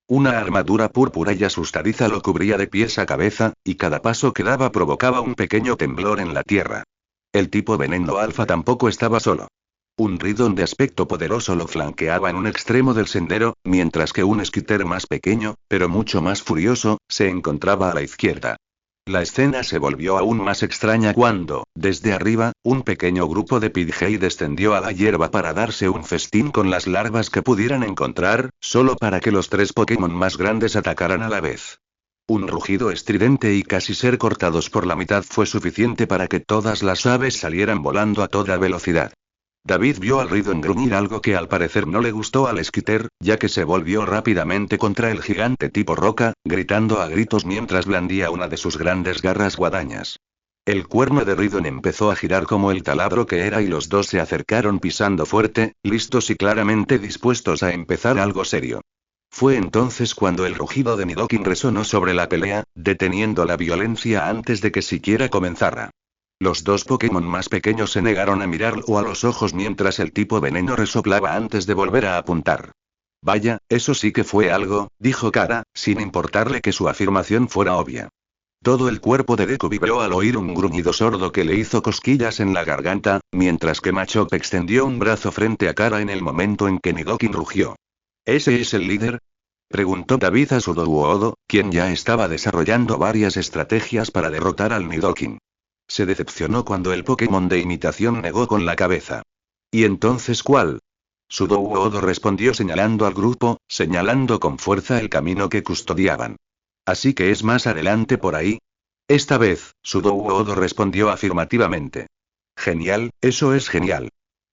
Una armadura púrpura y asustadiza lo cubría de pies a cabeza, y cada paso que daba provocaba un pequeño temblor en la tierra. El tipo veneno alfa tampoco estaba solo. Un Ridon de aspecto poderoso lo flanqueaba en un extremo del sendero, mientras que un Skitter más pequeño, pero mucho más furioso, se encontraba a la izquierda. La escena se volvió aún más extraña cuando, desde arriba, un pequeño grupo de Pidgey descendió a la hierba para darse un festín con las larvas que pudieran encontrar, solo para que los 3 Pokémon más grandes atacaran a la vez. Un rugido estridente y casi ser cortados por la mitad fue suficiente para que todas las aves salieran volando a toda velocidad. David vio al Ridon gruñir algo que al parecer no le gustó al Skitter, ya que se volvió rápidamente contra el gigante tipo roca, gritando a gritos mientras blandía una de sus grandes garras guadañas. El cuerno de Ridon empezó a girar como el taladro que era y los dos se acercaron pisando fuerte, listos y claramente dispuestos a empezar algo serio. Fue entonces cuando el rugido de Nidoking resonó sobre la pelea, deteniendo la violencia antes de que siquiera comenzara. Los 2 Pokémon más pequeños se negaron a mirarlo a los ojos mientras el tipo veneno resoplaba antes de volver a apuntar. Vaya, eso sí que fue algo, dijo Kara, sin importarle que su afirmación fuera obvia. Todo el cuerpo de Deku vibró al oír un gruñido sordo que le hizo cosquillas en la garganta, mientras que Machop extendió un brazo frente a Kara en el momento en que Nidoking rugió. ¿Ese es el líder? Preguntó David a Sudowoodo, quien ya estaba desarrollando varias estrategias para derrotar al Nidoking. Se decepcionó cuando el Pokémon de imitación negó con la cabeza. ¿Y entonces cuál? Sudowoodo respondió señalando al grupo, señalando con fuerza el camino que custodiaban. ¿Así que es más adelante por ahí? Esta vez, Sudowoodo respondió afirmativamente. Genial, eso es genial.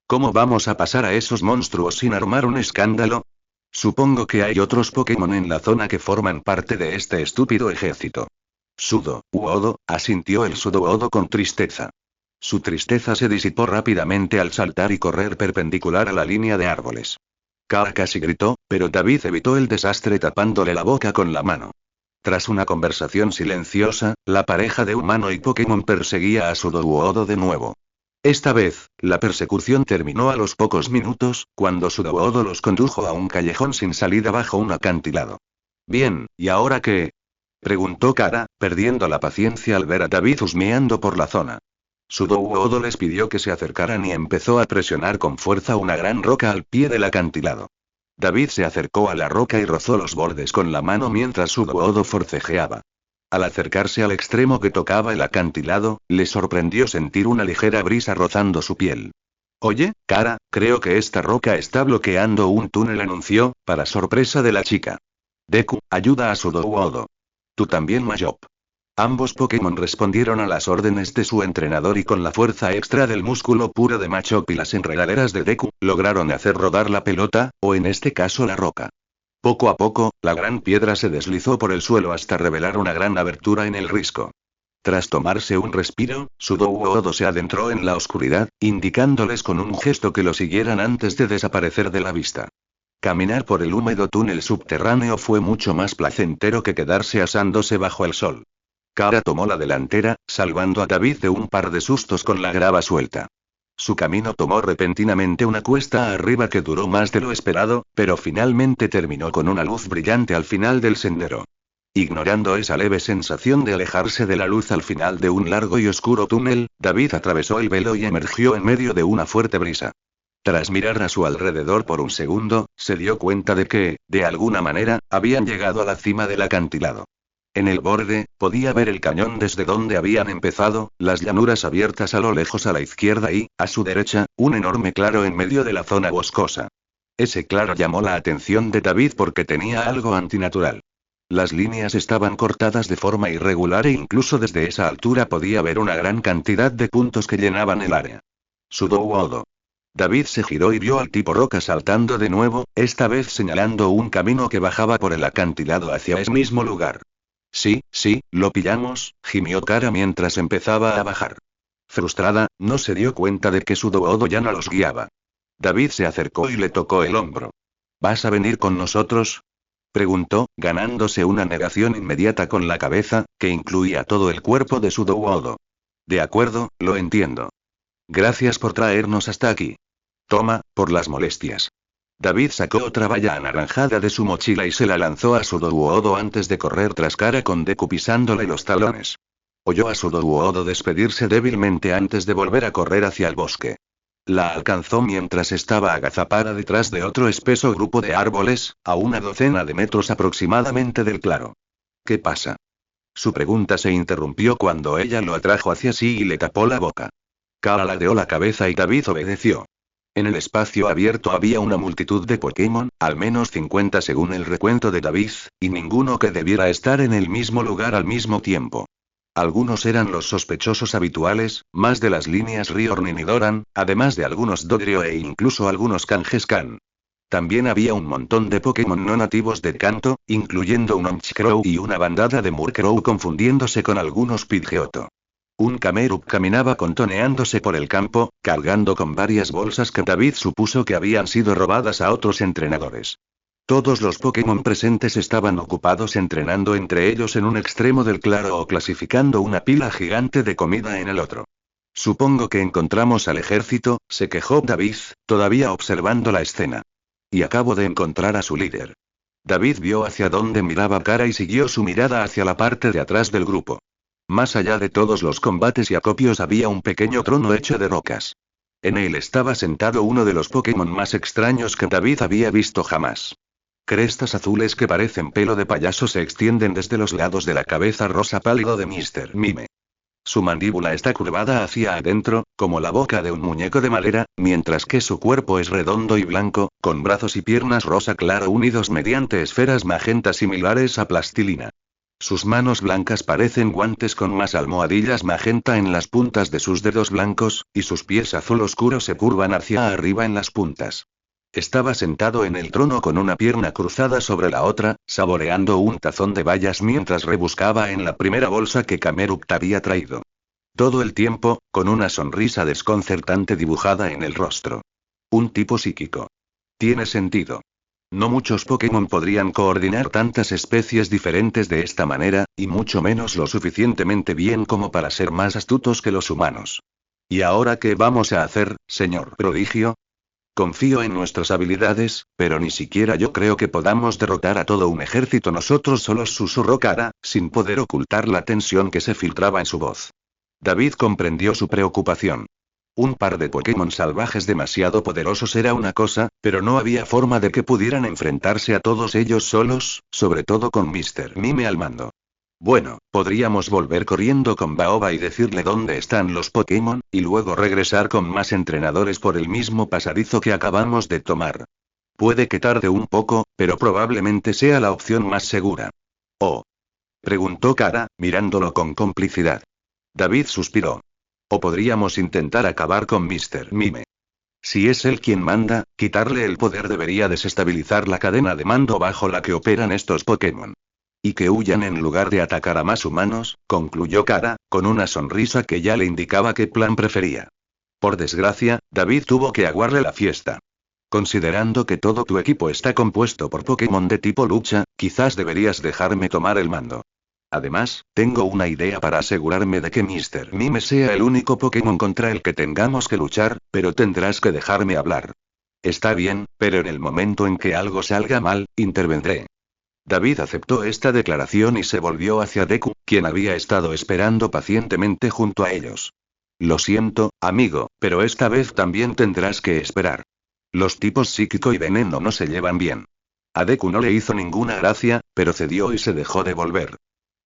¿Cómo vamos a pasar a esos monstruos sin armar un escándalo? Supongo que hay otros Pokémon en la zona que forman parte de este estúpido ejército. Sudowoodo, asintió el Sudowoodo con tristeza. Su tristeza se disipó rápidamente al saltar y correr perpendicular a la línea de árboles. Kara casi gritó, pero David evitó el desastre tapándole la boca con la mano. Tras una conversación silenciosa, la pareja de humano y Pokémon perseguía a Sudowoodo de nuevo. Esta vez, la persecución terminó a los pocos minutos, cuando Sudowoodo los condujo a un callejón sin salida bajo un acantilado. Bien, ¿y ahora qué? Preguntó Kara, perdiendo la paciencia al ver a David husmeando por la zona. Sudowoodo les pidió que se acercaran y empezó a presionar con fuerza una gran roca al pie del acantilado. David se acercó a la roca y rozó los bordes con la mano mientras Sudowoodo forcejeaba. Al acercarse al extremo que tocaba el acantilado, le sorprendió sentir una ligera brisa rozando su piel. Oye, Kara, creo que esta roca está bloqueando un túnel, anunció, para sorpresa de la chica. Deku, ayuda a Sudowoodo. Tú también, Machop. Ambos Pokémon respondieron a las órdenes de su entrenador y con la fuerza extra del músculo puro de Machop y las enredaderas de Deku, lograron hacer rodar la pelota, o en este caso la roca. Poco a poco, la gran piedra se deslizó por el suelo hasta revelar una gran abertura en el risco. Tras tomarse un respiro, Sudowoodo se adentró en la oscuridad, indicándoles con un gesto que lo siguieran antes de desaparecer de la vista. Caminar por el húmedo túnel subterráneo fue mucho más placentero que quedarse asándose bajo el sol. Kara tomó la delantera, salvando a David de un par de sustos con la grava suelta. Su camino tomó repentinamente una cuesta arriba que duró más de lo esperado, pero finalmente terminó con una luz brillante al final del sendero. Ignorando esa leve sensación de alejarse de la luz al final de un largo y oscuro túnel, David atravesó el velo y emergió en medio de una fuerte brisa. Tras mirar a su alrededor por un segundo, se dio cuenta de que, de alguna manera, habían llegado a la cima del acantilado. En el borde, podía ver el cañón desde donde habían empezado, las llanuras abiertas a lo lejos a la izquierda y, a su derecha, un enorme claro en medio de la zona boscosa. Ese claro llamó la atención de David porque tenía algo antinatural. Las líneas estaban cortadas de forma irregular e incluso desde esa altura podía ver una gran cantidad de puntos que llenaban el área. Sudowoodo. David se giró y vio al tipo roca saltando de nuevo, esta vez señalando un camino que bajaba por el acantilado hacia ese mismo lugar. Sí, lo pillamos, gimió Kara mientras empezaba a bajar. Frustrada, no se dio cuenta de que Sudowoodo ya no los guiaba. David se acercó y le tocó el hombro. ¿Vas a venir con nosotros? Preguntó, ganándose una negación inmediata con la cabeza, que incluía todo el cuerpo de Sudowoodo. De acuerdo, lo entiendo. Gracias por traernos hasta aquí. Toma, por las molestias. David sacó otra valla anaranjada de su mochila y se la lanzó a Sudowoodo antes de correr tras Kara con Deku pisándole los talones. Oyó a Sudowoodo despedirse débilmente antes de volver a correr hacia el bosque. La alcanzó mientras estaba agazapada detrás de otro espeso grupo de árboles, a una docena de metros aproximadamente del claro. ¿Qué pasa? Su pregunta se interrumpió cuando ella lo atrajo hacia sí y le tapó la boca. Kara ladeó la cabeza y David obedeció. En el espacio abierto había una multitud de Pokémon, al menos 50 según el recuento de David, y ninguno que debiera estar en el mismo lugar al mismo tiempo. Algunos eran los sospechosos habituales, más de las líneas Riornin y Doran, además de algunos Dodrio e incluso algunos Kangaskhan. También había un montón de Pokémon no nativos de Kanto, incluyendo un Honchkrow y una bandada de Murkrow confundiéndose con algunos Pidgeotto. Un Camerupt caminaba contoneándose por el campo, cargando con varias bolsas que David supuso que habían sido robadas a otros entrenadores. Todos los Pokémon presentes estaban ocupados entrenando entre ellos en un extremo del claro o clasificando una pila gigante de comida en el otro. Supongo que encontramos al ejército, se quejó David, todavía observando la escena. Y acabo de encontrar a su líder. David vio hacia dónde miraba Kara y siguió su mirada hacia la parte de atrás del grupo. Más allá de todos los combates y acopios había un pequeño trono hecho de rocas. En él estaba sentado uno de los Pokémon más extraños que David había visto jamás. Crestas azules que parecen pelo de payaso se extienden desde los lados de la cabeza rosa pálido de Mr. Mime. Su mandíbula está curvada hacia adentro, como la boca de un muñeco de madera, mientras que su cuerpo es redondo y blanco, con brazos y piernas rosa claro unidos mediante esferas magenta similares a plastilina. Sus manos blancas parecen guantes con más almohadillas magenta en las puntas de sus dedos blancos, y sus pies azul oscuro se curvan hacia arriba en las puntas. Estaba sentado en el trono con una pierna cruzada sobre la otra, saboreando un tazón de bayas mientras rebuscaba en la primera bolsa que Camerupt había traído. Todo el tiempo, con una sonrisa desconcertante dibujada en el rostro. Un tipo psíquico. Tiene sentido. No muchos Pokémon podrían coordinar tantas especies diferentes de esta manera, y mucho menos lo suficientemente bien como para ser más astutos que los humanos. ¿Y ahora qué vamos a hacer, señor prodigio? Confío en nuestras habilidades, pero ni siquiera yo creo que podamos derrotar a todo un ejército nosotros solos, susurró Kara, sin poder ocultar la tensión que se filtraba en su voz. David comprendió su preocupación. Un par de Pokémon salvajes demasiado poderosos era una cosa, pero no había forma de que pudieran enfrentarse a todos ellos solos, sobre todo con Mr. Mime al mando. Bueno, podríamos volver corriendo con Baoba y decirle dónde están los Pokémon, y luego regresar con más entrenadores por el mismo pasadizo que acabamos de tomar. Puede que tarde un poco, pero probablemente sea la opción más segura. ¿Oh? Preguntó Kara, mirándolo con complicidad. David suspiró. O podríamos intentar acabar con Mr. Mime. Si es él quien manda, quitarle el poder debería desestabilizar la cadena de mando bajo la que operan estos Pokémon. Y que huyan en lugar de atacar a más humanos, concluyó Kara, con una sonrisa que ya le indicaba qué plan prefería. Por desgracia, David tuvo que aguarle la fiesta. Considerando que todo tu equipo está compuesto por Pokémon de tipo lucha, quizás deberías dejarme tomar el mando. Además, tengo una idea para asegurarme de que Mr. Mime sea el único Pokémon contra el que tengamos que luchar, pero tendrás que dejarme hablar. Está bien, pero en el momento en que algo salga mal, intervendré. David aceptó esta declaración y se volvió hacia Deku, quien había estado esperando pacientemente junto a ellos. Lo siento, amigo, pero esta vez también tendrás que esperar. Los tipos psíquico y veneno no se llevan bien. A Deku no le hizo ninguna gracia, pero cedió y se dejó de volver.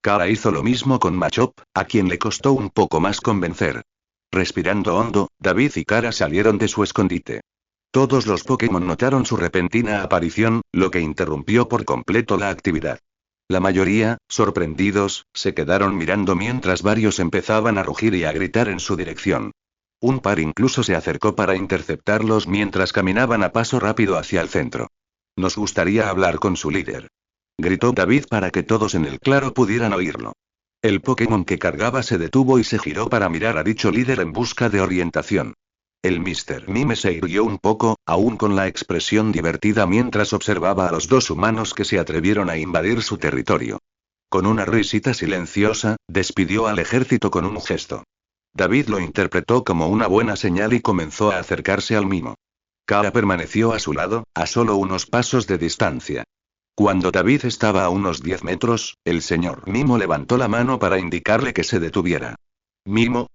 Kara hizo lo mismo con Machop, a quien le costó un poco más convencer. Respirando hondo, David y Kara salieron de su escondite. Todos los Pokémon notaron su repentina aparición, lo que interrumpió por completo la actividad. La mayoría, sorprendidos, se quedaron mirando mientras varios empezaban a rugir y a gritar en su dirección. Un par incluso se acercó para interceptarlos mientras caminaban a paso rápido hacia el centro. Nos gustaría hablar con su líder. Gritó David para que todos en el claro pudieran oírlo. El Pokémon que cargaba se detuvo y se giró para mirar a dicho líder en busca de orientación. El Mr. Mime se irguió un poco, aún con la expresión divertida mientras observaba a los dos humanos que se atrevieron a invadir su territorio. Con una risita silenciosa, despidió al ejército con un gesto. David lo interpretó como una buena señal y comenzó a acercarse al mimo. Kara permaneció a su lado, a solo unos pasos de distancia. Cuando David estaba a unos 10 metros, el señor Mimo levantó la mano para indicarle que se detuviera. Mimo,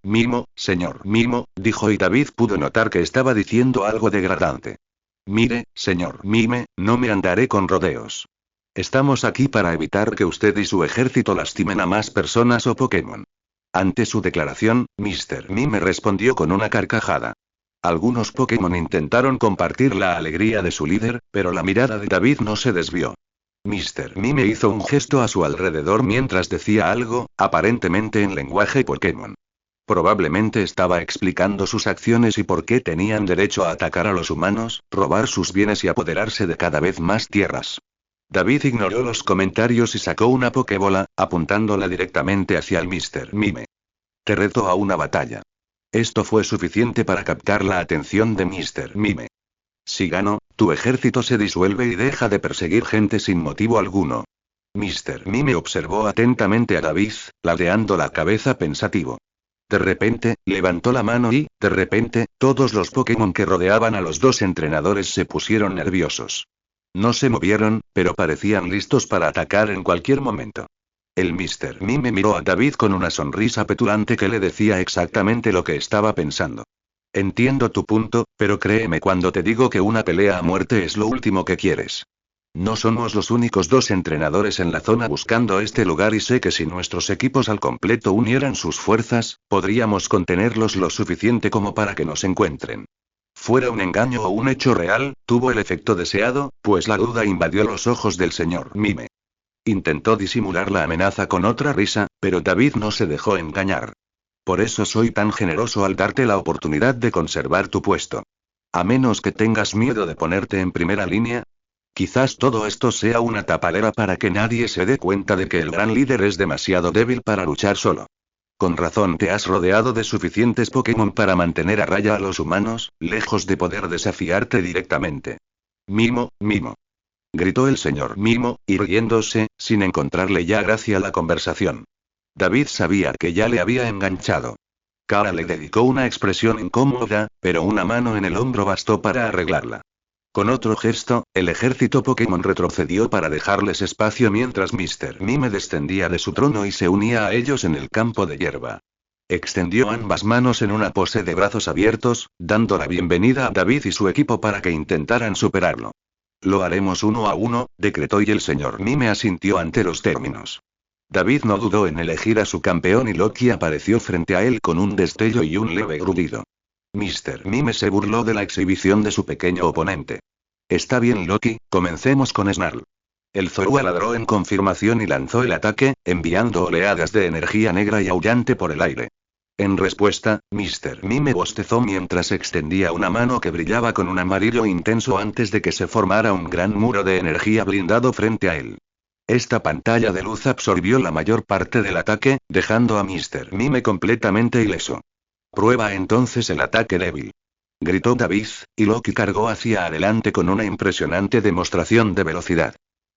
señor Mimo, dijo y David pudo notar que estaba diciendo algo degradante. Mire, señor Mime, no me andaré con rodeos. Estamos aquí para evitar que usted y su ejército lastimen a más personas o Pokémon. Ante su declaración, Mr. Mime respondió con una carcajada. Algunos Pokémon intentaron compartir la alegría de su líder, pero la mirada de David no se desvió. Mr. Mime hizo un gesto a su alrededor mientras decía algo, aparentemente en lenguaje Pokémon. Probablemente estaba explicando sus acciones y por qué tenían derecho a atacar a los humanos, robar sus bienes y apoderarse de cada vez más tierras. David ignoró los comentarios y sacó una Pokébola, apuntándola directamente hacia el Mr. Mime. Te reto a una batalla. Esto fue suficiente para captar la atención de Mr. Mime. Si gano, tu ejército se disuelve y deja de perseguir gente sin motivo alguno. Mr. Mime observó atentamente a David, ladeando la cabeza pensativo. De repente, levantó la mano y, de repente, todos los Pokémon que rodeaban a los dos entrenadores se pusieron nerviosos. No se movieron, pero parecían listos para atacar en cualquier momento. El Mr. Mime miró a David con una sonrisa petulante que le decía exactamente lo que estaba pensando. Entiendo tu punto, pero créeme cuando te digo que una pelea a muerte es lo último que quieres. No somos los únicos dos entrenadores en la zona buscando este lugar y sé que si nuestros equipos al completo unieran sus fuerzas, podríamos contenerlos lo suficiente como para que nos encuentren. Fuera un engaño o un hecho real, tuvo el efecto deseado, pues la duda invadió los ojos del señor Mime. Intentó disimular la amenaza con otra risa, pero David no se dejó engañar. Por eso soy tan generoso al darte la oportunidad de conservar tu puesto. A menos que tengas miedo de ponerte en primera línea. Quizás todo esto sea una tapadera para que nadie se dé cuenta de que el gran líder es demasiado débil para luchar solo. Con razón te has rodeado de suficientes Pokémon para mantener a raya a los humanos, lejos de poder desafiarte directamente. Mimo, Mimo. Gritó el señor Mimo, y riéndose, sin encontrarle ya gracia a la conversación. David sabía que ya le había enganchado. Cara le dedicó una expresión incómoda, pero una mano en el hombro bastó para arreglarla. Con otro gesto, el ejército Pokémon retrocedió para dejarles espacio mientras Mr. Mime descendía de su trono y se unía a ellos en el campo de hierba. Extendió ambas manos en una pose de brazos abiertos, dando la bienvenida a David y su equipo para que intentaran superarlo. Lo haremos 1 a 1, decretó y el señor Mime asintió ante los términos. David no dudó en elegir a su campeón y Loki apareció frente a él con un destello y un leve grudido. Mr. Mime se burló de la exhibición de su pequeño oponente. Está bien Loki, comencemos con Snarl. El Zorua ladró en confirmación y lanzó el ataque, enviando oleadas de energía negra y aullante por el aire. En respuesta, Mr. Mime bostezó mientras extendía una mano que brillaba con un amarillo intenso antes de que se formara un gran muro de energía blindado frente a él. Esta pantalla de luz absorbió la mayor parte del ataque, dejando a Mr. Mime completamente ileso. Prueba entonces el ataque débil. Gritó David, y Loki cargó hacia adelante con una impresionante demostración de velocidad.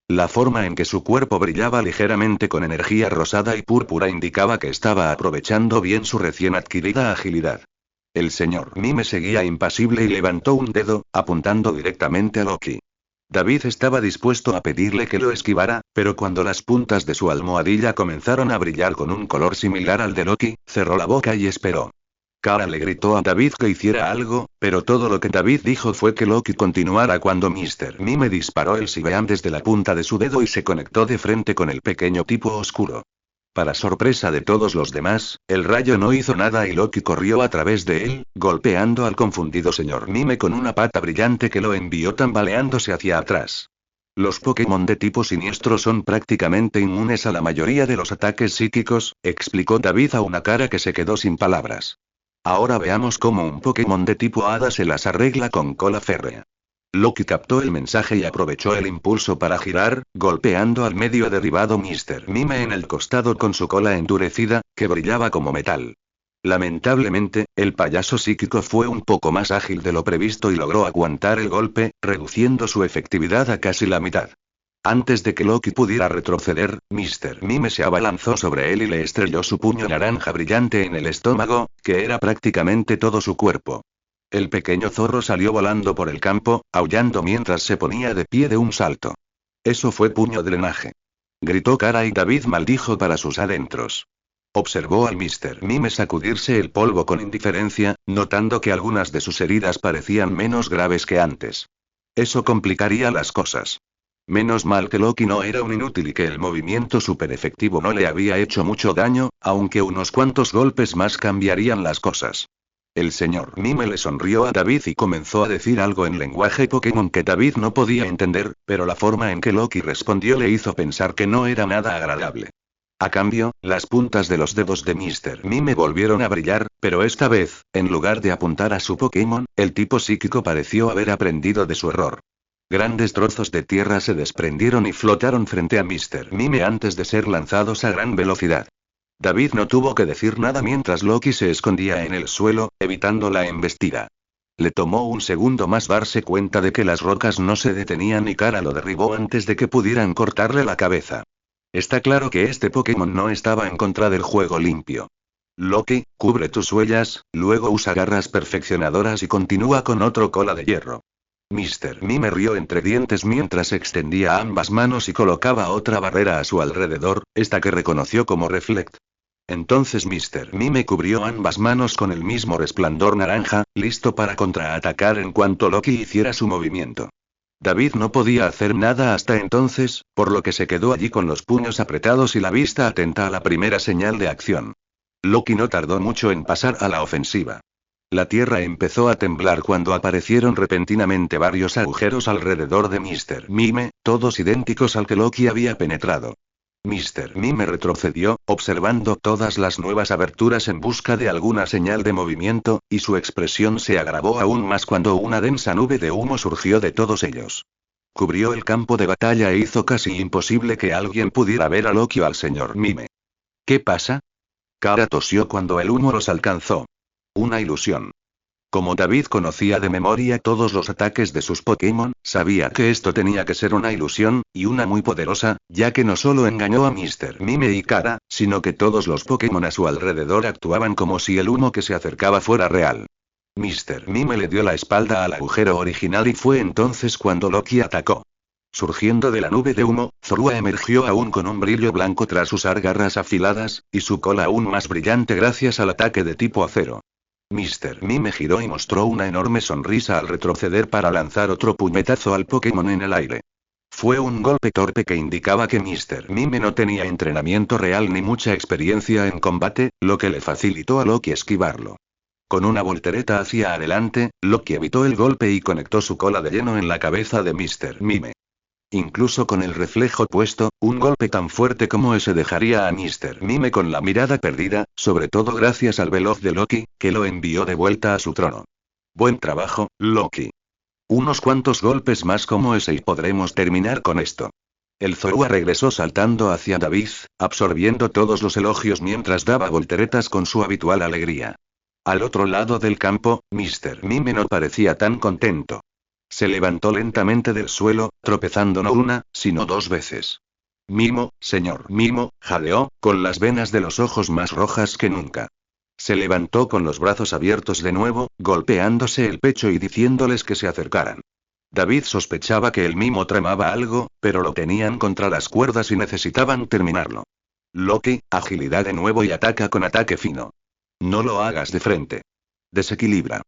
La forma en que su cuerpo brillaba ligeramente con energía rosada y púrpura indicaba que estaba aprovechando bien su recién adquirida agilidad. El señor Mime seguía impasible y levantó un dedo, apuntando directamente a Loki. David estaba dispuesto a pedirle que lo esquivara, pero cuando las puntas de su almohadilla comenzaron a brillar con un color similar al de Loki, cerró la boca y esperó. Cara le gritó a David que hiciera algo, pero todo lo que David dijo fue que Loki continuara cuando Mr. Mime disparó el Sibeam desde la punta de su dedo y se conectó de frente con el pequeño tipo oscuro. Para sorpresa de todos los demás, el rayo no hizo nada y Loki corrió a través de él, golpeando al confundido señor Mime con una pata brillante que lo envió tambaleándose hacia atrás. Los Pokémon de tipo siniestro son prácticamente inmunes a la mayoría de los ataques psíquicos, explicó David a una cara que se quedó sin palabras. Ahora veamos cómo un Pokémon de tipo hada se las arregla con cola férrea. Loki captó el mensaje y aprovechó el impulso para girar, golpeando al medio derribado Mr. Mime en el costado con su cola endurecida, que brillaba como metal. Lamentablemente, el payaso psíquico fue un poco más ágil de lo previsto y logró aguantar el golpe, reduciendo su efectividad a casi la mitad. Antes de que Loki pudiera retroceder, Mr. Mime se abalanzó sobre él y le estrelló su puño naranja brillante en el estómago, que era prácticamente todo su cuerpo. El pequeño zorro salió volando por el campo, aullando mientras se ponía de pie de un salto. Eso fue puño de drenaje. Gritó Cara y David maldijo para sus adentros. Observó al Mr. Mime sacudirse el polvo con indiferencia, notando que algunas de sus heridas parecían menos graves que antes. Eso complicaría las cosas. Menos mal que Loki no era un inútil y que el movimiento super efectivo no le había hecho mucho daño, aunque unos cuantos golpes más cambiarían las cosas. El señor Mime le sonrió a David y comenzó a decir algo en lenguaje Pokémon que David no podía entender, pero la forma en que Loki respondió le hizo pensar que no era nada agradable. A cambio, las puntas de los dedos de Mr. Mime volvieron a brillar, pero esta vez, en lugar de apuntar a su Pokémon, el tipo psíquico pareció haber aprendido de su error. Grandes trozos de tierra se desprendieron y flotaron frente a Mr. Mime antes de ser lanzados a gran velocidad. David no tuvo que decir nada mientras Loki se escondía en el suelo, evitando la embestida. Le tomó un segundo más darse cuenta de que las rocas no se detenían y Kara lo derribó antes de que pudieran cortarle la cabeza. Está claro que este Pokémon no estaba en contra del juego limpio. Loki, cubre tus huellas, luego usa garras perfeccionadoras y continúa con otro cola de hierro. Mr. Mime rió entre dientes mientras extendía ambas manos y colocaba otra barrera a su alrededor, esta que reconoció como Reflect. Entonces Mr. Mime cubrió ambas manos con el mismo resplandor naranja, listo para contraatacar en cuanto Loki hiciera su movimiento. David no podía hacer nada hasta entonces, por lo que se quedó allí con los puños apretados y la vista atenta a la primera señal de acción. Loki no tardó mucho en pasar a la ofensiva. La tierra empezó a temblar cuando aparecieron repentinamente varios agujeros alrededor de Mr. Mime, todos idénticos al que Loki había penetrado. Mr. Mime retrocedió, observando todas las nuevas aberturas en busca de alguna señal de movimiento, y su expresión se agravó aún más cuando una densa nube de humo surgió de todos ellos. Cubrió el campo de batalla e hizo casi imposible que alguien pudiera ver a Loki o al señor Mime. ¿Qué pasa? Kara tosió cuando el humo los alcanzó. Una ilusión. Como David conocía de memoria todos los ataques de sus Pokémon, sabía que esto tenía que ser una ilusión, y una muy poderosa, ya que no solo engañó a Mr. Mime y Kara, sino que todos los Pokémon a su alrededor actuaban como si el humo que se acercaba fuera real. Mr. Mime le dio la espalda al agujero original y fue entonces cuando Loki atacó. Surgiendo de la nube de humo, Zorua emergió aún con un brillo blanco tras usar garras afiladas, y su cola aún más brillante gracias al ataque de tipo acero. Mr. Mime giró y mostró una enorme sonrisa al retroceder para lanzar otro puñetazo al Pokémon en el aire. Fue un golpe torpe que indicaba que Mr. Mime no tenía entrenamiento real ni mucha experiencia en combate, lo que le facilitó a Loki esquivarlo. Con una voltereta hacia adelante, Loki evitó el golpe y conectó su cola de lleno en la cabeza de Mr. Mime. Incluso con el reflejo puesto, un golpe tan fuerte como ese dejaría a Mr. Mime con la mirada perdida, sobre todo gracias al veloz de Loki, que lo envió de vuelta a su trono. Buen trabajo, Loki. Unos cuantos golpes más como ese y podremos terminar con esto. El Zorua regresó saltando hacia David, absorbiendo todos los elogios mientras daba volteretas con su habitual alegría. Al otro lado del campo, Mr. Mime no parecía tan contento. Se levantó lentamente del suelo, tropezando no una, sino dos veces. Mimo, señor Mimo, jadeó, con las venas de los ojos más rojas que nunca. Se levantó con los brazos abiertos de nuevo, golpeándose el pecho y diciéndoles que se acercaran. David sospechaba que el Mimo tramaba algo, pero lo tenían contra las cuerdas y necesitaban terminarlo. Loki, agilidad de nuevo y ataca con ataque fino. No lo hagas de frente. Desequilibra.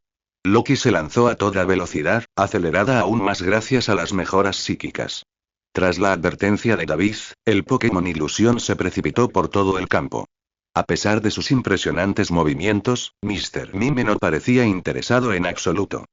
Loki se lanzó a toda velocidad, acelerada aún más gracias a las mejoras psíquicas. Tras la advertencia de David, el Pokémon Ilusión se precipitó por todo el campo. A pesar de sus impresionantes movimientos, Mr. Mime no parecía interesado en absoluto.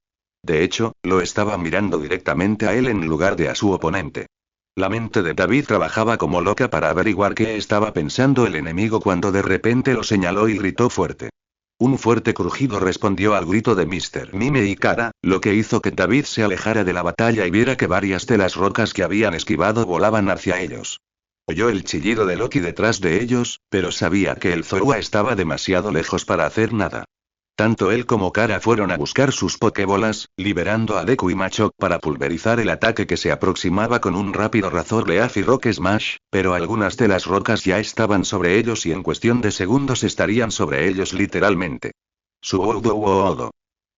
De hecho, lo estaba mirando directamente a él en lugar de a su oponente. La mente de David trabajaba como loca para averiguar qué estaba pensando el enemigo cuando de repente lo señaló y gritó fuerte. Un fuerte crujido respondió al grito de Mr. Mime y Kara, lo que hizo que David se alejara de la batalla y viera que varias de las rocas que habían esquivado volaban hacia ellos. Oyó el chillido de Loki detrás de ellos, pero sabía que el Zorua estaba demasiado lejos para hacer nada. Tanto él como Kara fueron a buscar sus Pokébolas, liberando a Deku y Machop para pulverizar el ataque que se aproximaba con un rápido Razor Leaf y Rock Smash, pero algunas de las rocas ya estaban sobre ellos y en cuestión de segundos estarían sobre ellos literalmente. Suodo.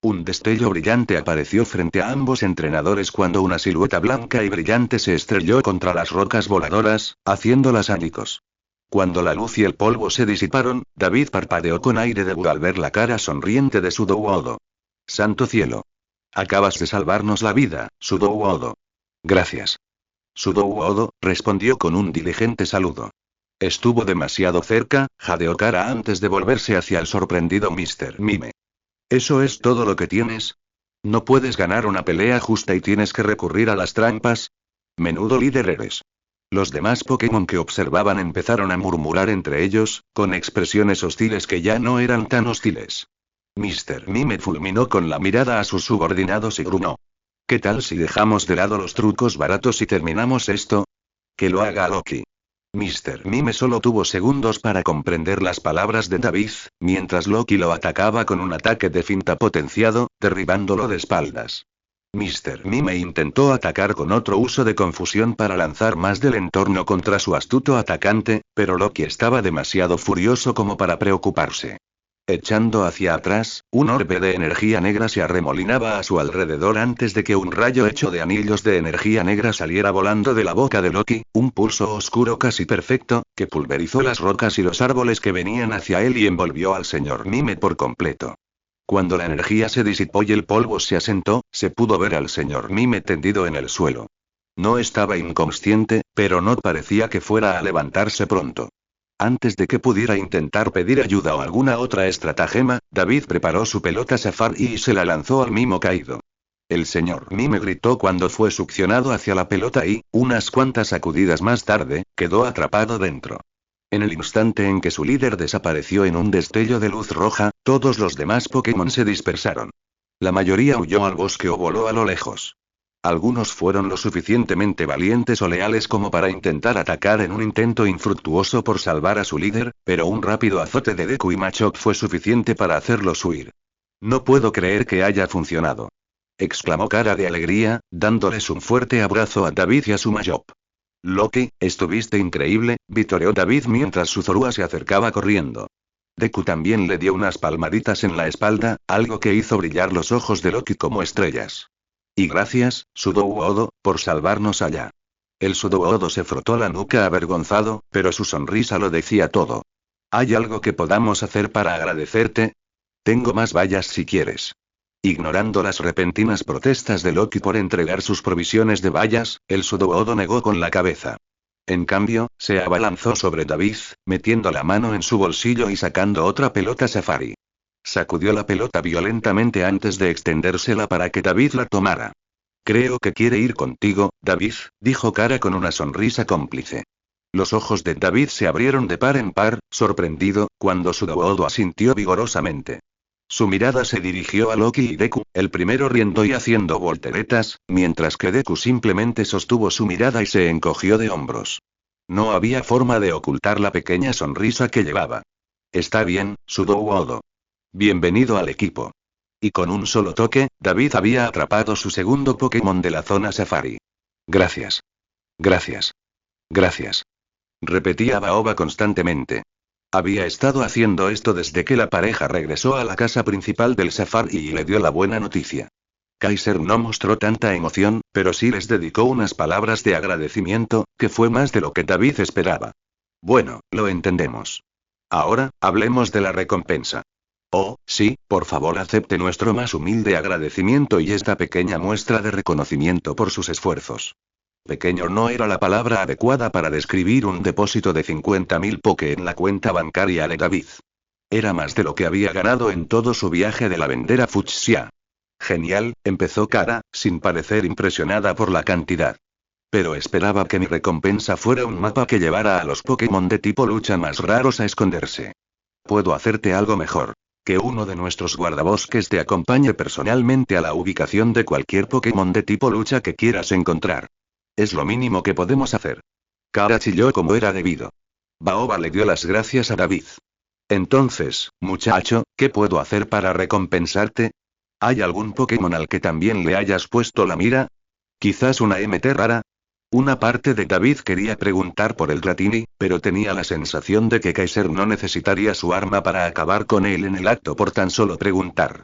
Un destello brillante apareció frente a ambos entrenadores cuando una silueta blanca y brillante se estrelló contra las rocas voladoras, haciéndolas añicos. Cuando la luz y el polvo se disiparon, David parpadeó con aire de búho al ver la cara sonriente de Sudowoodo. ¡Santo cielo! Acabas de salvarnos la vida, Sudowoodo. Gracias. Sudou Odo, respondió con un diligente saludo. Estuvo demasiado cerca, jadeó Kara antes de volverse hacia el sorprendido Mr. Mime. ¿Eso es todo lo que tienes? ¿No puedes ganar una pelea justa y tienes que recurrir a las trampas? Menudo líder eres. Los demás Pokémon que observaban empezaron a murmurar entre ellos, con expresiones hostiles que ya no eran tan hostiles. Mr. Mime fulminó con la mirada a sus subordinados y gruñó. ¿Qué tal si dejamos de lado los trucos baratos y terminamos esto? Que lo haga Loki. Mr. Mime solo tuvo segundos para comprender las palabras de David, mientras Loki lo atacaba con un ataque de finta potenciado, derribándolo de espaldas. Mr. Mime intentó atacar con otro uso de confusión para lanzar más del entorno contra su astuto atacante, pero Loki estaba demasiado furioso como para preocuparse. Echando hacia atrás, un orbe de energía negra se arremolinaba a su alrededor antes de que un rayo hecho de anillos de energía negra saliera volando de la boca de Loki, un pulso oscuro casi perfecto, que pulverizó las rocas y los árboles que venían hacia él y envolvió al señor Mime por completo. Cuando la energía se disipó y el polvo se asentó, se pudo ver al señor Mime tendido en el suelo. No estaba inconsciente, pero no parecía que fuera a levantarse pronto. Antes de que pudiera intentar pedir ayuda o alguna otra estratagema, David preparó su pelota safari y se la lanzó al mimo caído. El señor Mime gritó cuando fue succionado hacia la pelota y, unas cuantas sacudidas más tarde, quedó atrapado dentro. En el instante en que su líder desapareció en un destello de luz roja, todos los demás Pokémon se dispersaron. La mayoría huyó al bosque o voló a lo lejos. Algunos fueron lo suficientemente valientes o leales como para intentar atacar en un intento infructuoso por salvar a su líder, pero un rápido azote de Deku y Machop fue suficiente para hacerlos huir. No puedo creer que haya funcionado. Exclamó Kara de alegría, dándoles un fuerte abrazo a David y a su Machop. Loki, estuviste increíble, vitoreó David mientras su Zorua se acercaba corriendo. Deku también le dio unas palmaditas en la espalda, algo que hizo brillar los ojos de Loki como estrellas. Y gracias, Sudou Odo, por salvarnos allá. El Sudou Odo se frotó la nuca avergonzado, pero su sonrisa lo decía todo. ¿Hay algo que podamos hacer para agradecerte? Tengo más vallas si quieres. Ignorando las repentinas protestas de Loki por entregar sus provisiones de vallas, el Sudou Odo negó con la cabeza. En cambio, se abalanzó sobre David, metiendo la mano en su bolsillo y sacando otra pelota safari. Sacudió la pelota violentamente antes de extendérsela para que David la tomara. Creo que quiere ir contigo, David, dijo Kara con una sonrisa cómplice. Los ojos de David se abrieron de par en par, sorprendido, cuando Sudou Odo asintió vigorosamente. Su mirada se dirigió a Loki y Deku, el primero riendo y haciendo volteretas, mientras que Deku simplemente sostuvo su mirada y se encogió de hombros. No había forma de ocultar la pequeña sonrisa que llevaba. Está bien, Sudou Odo. Bienvenido al equipo. Y con un solo toque, David había atrapado su segundo Pokémon de la zona safari. Gracias. Gracias. Gracias. Repetía Baoba constantemente. Había estado haciendo esto desde que la pareja regresó a la casa principal del safari y le dio la buena noticia. Kaiser no mostró tanta emoción, pero sí les dedicó unas palabras de agradecimiento, que fue más de lo que David esperaba. Bueno, lo entendemos. Ahora, hablemos de la recompensa. Oh, sí, por favor acepte nuestro más humilde agradecimiento y esta pequeña muestra de reconocimiento por sus esfuerzos. Pequeño no era la palabra adecuada para describir un depósito de 50.000 Poké en la cuenta bancaria de David. Era más de lo que había ganado en todo su viaje de lavender a Fuchsia. Genial, empezó Kara, sin parecer impresionada por la cantidad. Pero esperaba que mi recompensa fuera un mapa que llevara a los Pokémon de tipo lucha más raros a esconderse. Puedo hacerte algo mejor. Que uno de nuestros guardabosques te acompañe personalmente a la ubicación de cualquier Pokémon de tipo lucha que quieras encontrar. Es lo mínimo que podemos hacer. Kara chilló como era debido. Baoba le dio las gracias a David. Entonces, muchacho, ¿qué puedo hacer para recompensarte? ¿Hay algún Pokémon al que también le hayas puesto la mira? ¿Quizás una MT rara? Una parte de David quería preguntar por el Dratini, pero tenía la sensación de que Kaiser no necesitaría su arma para acabar con él en el acto por tan solo preguntar.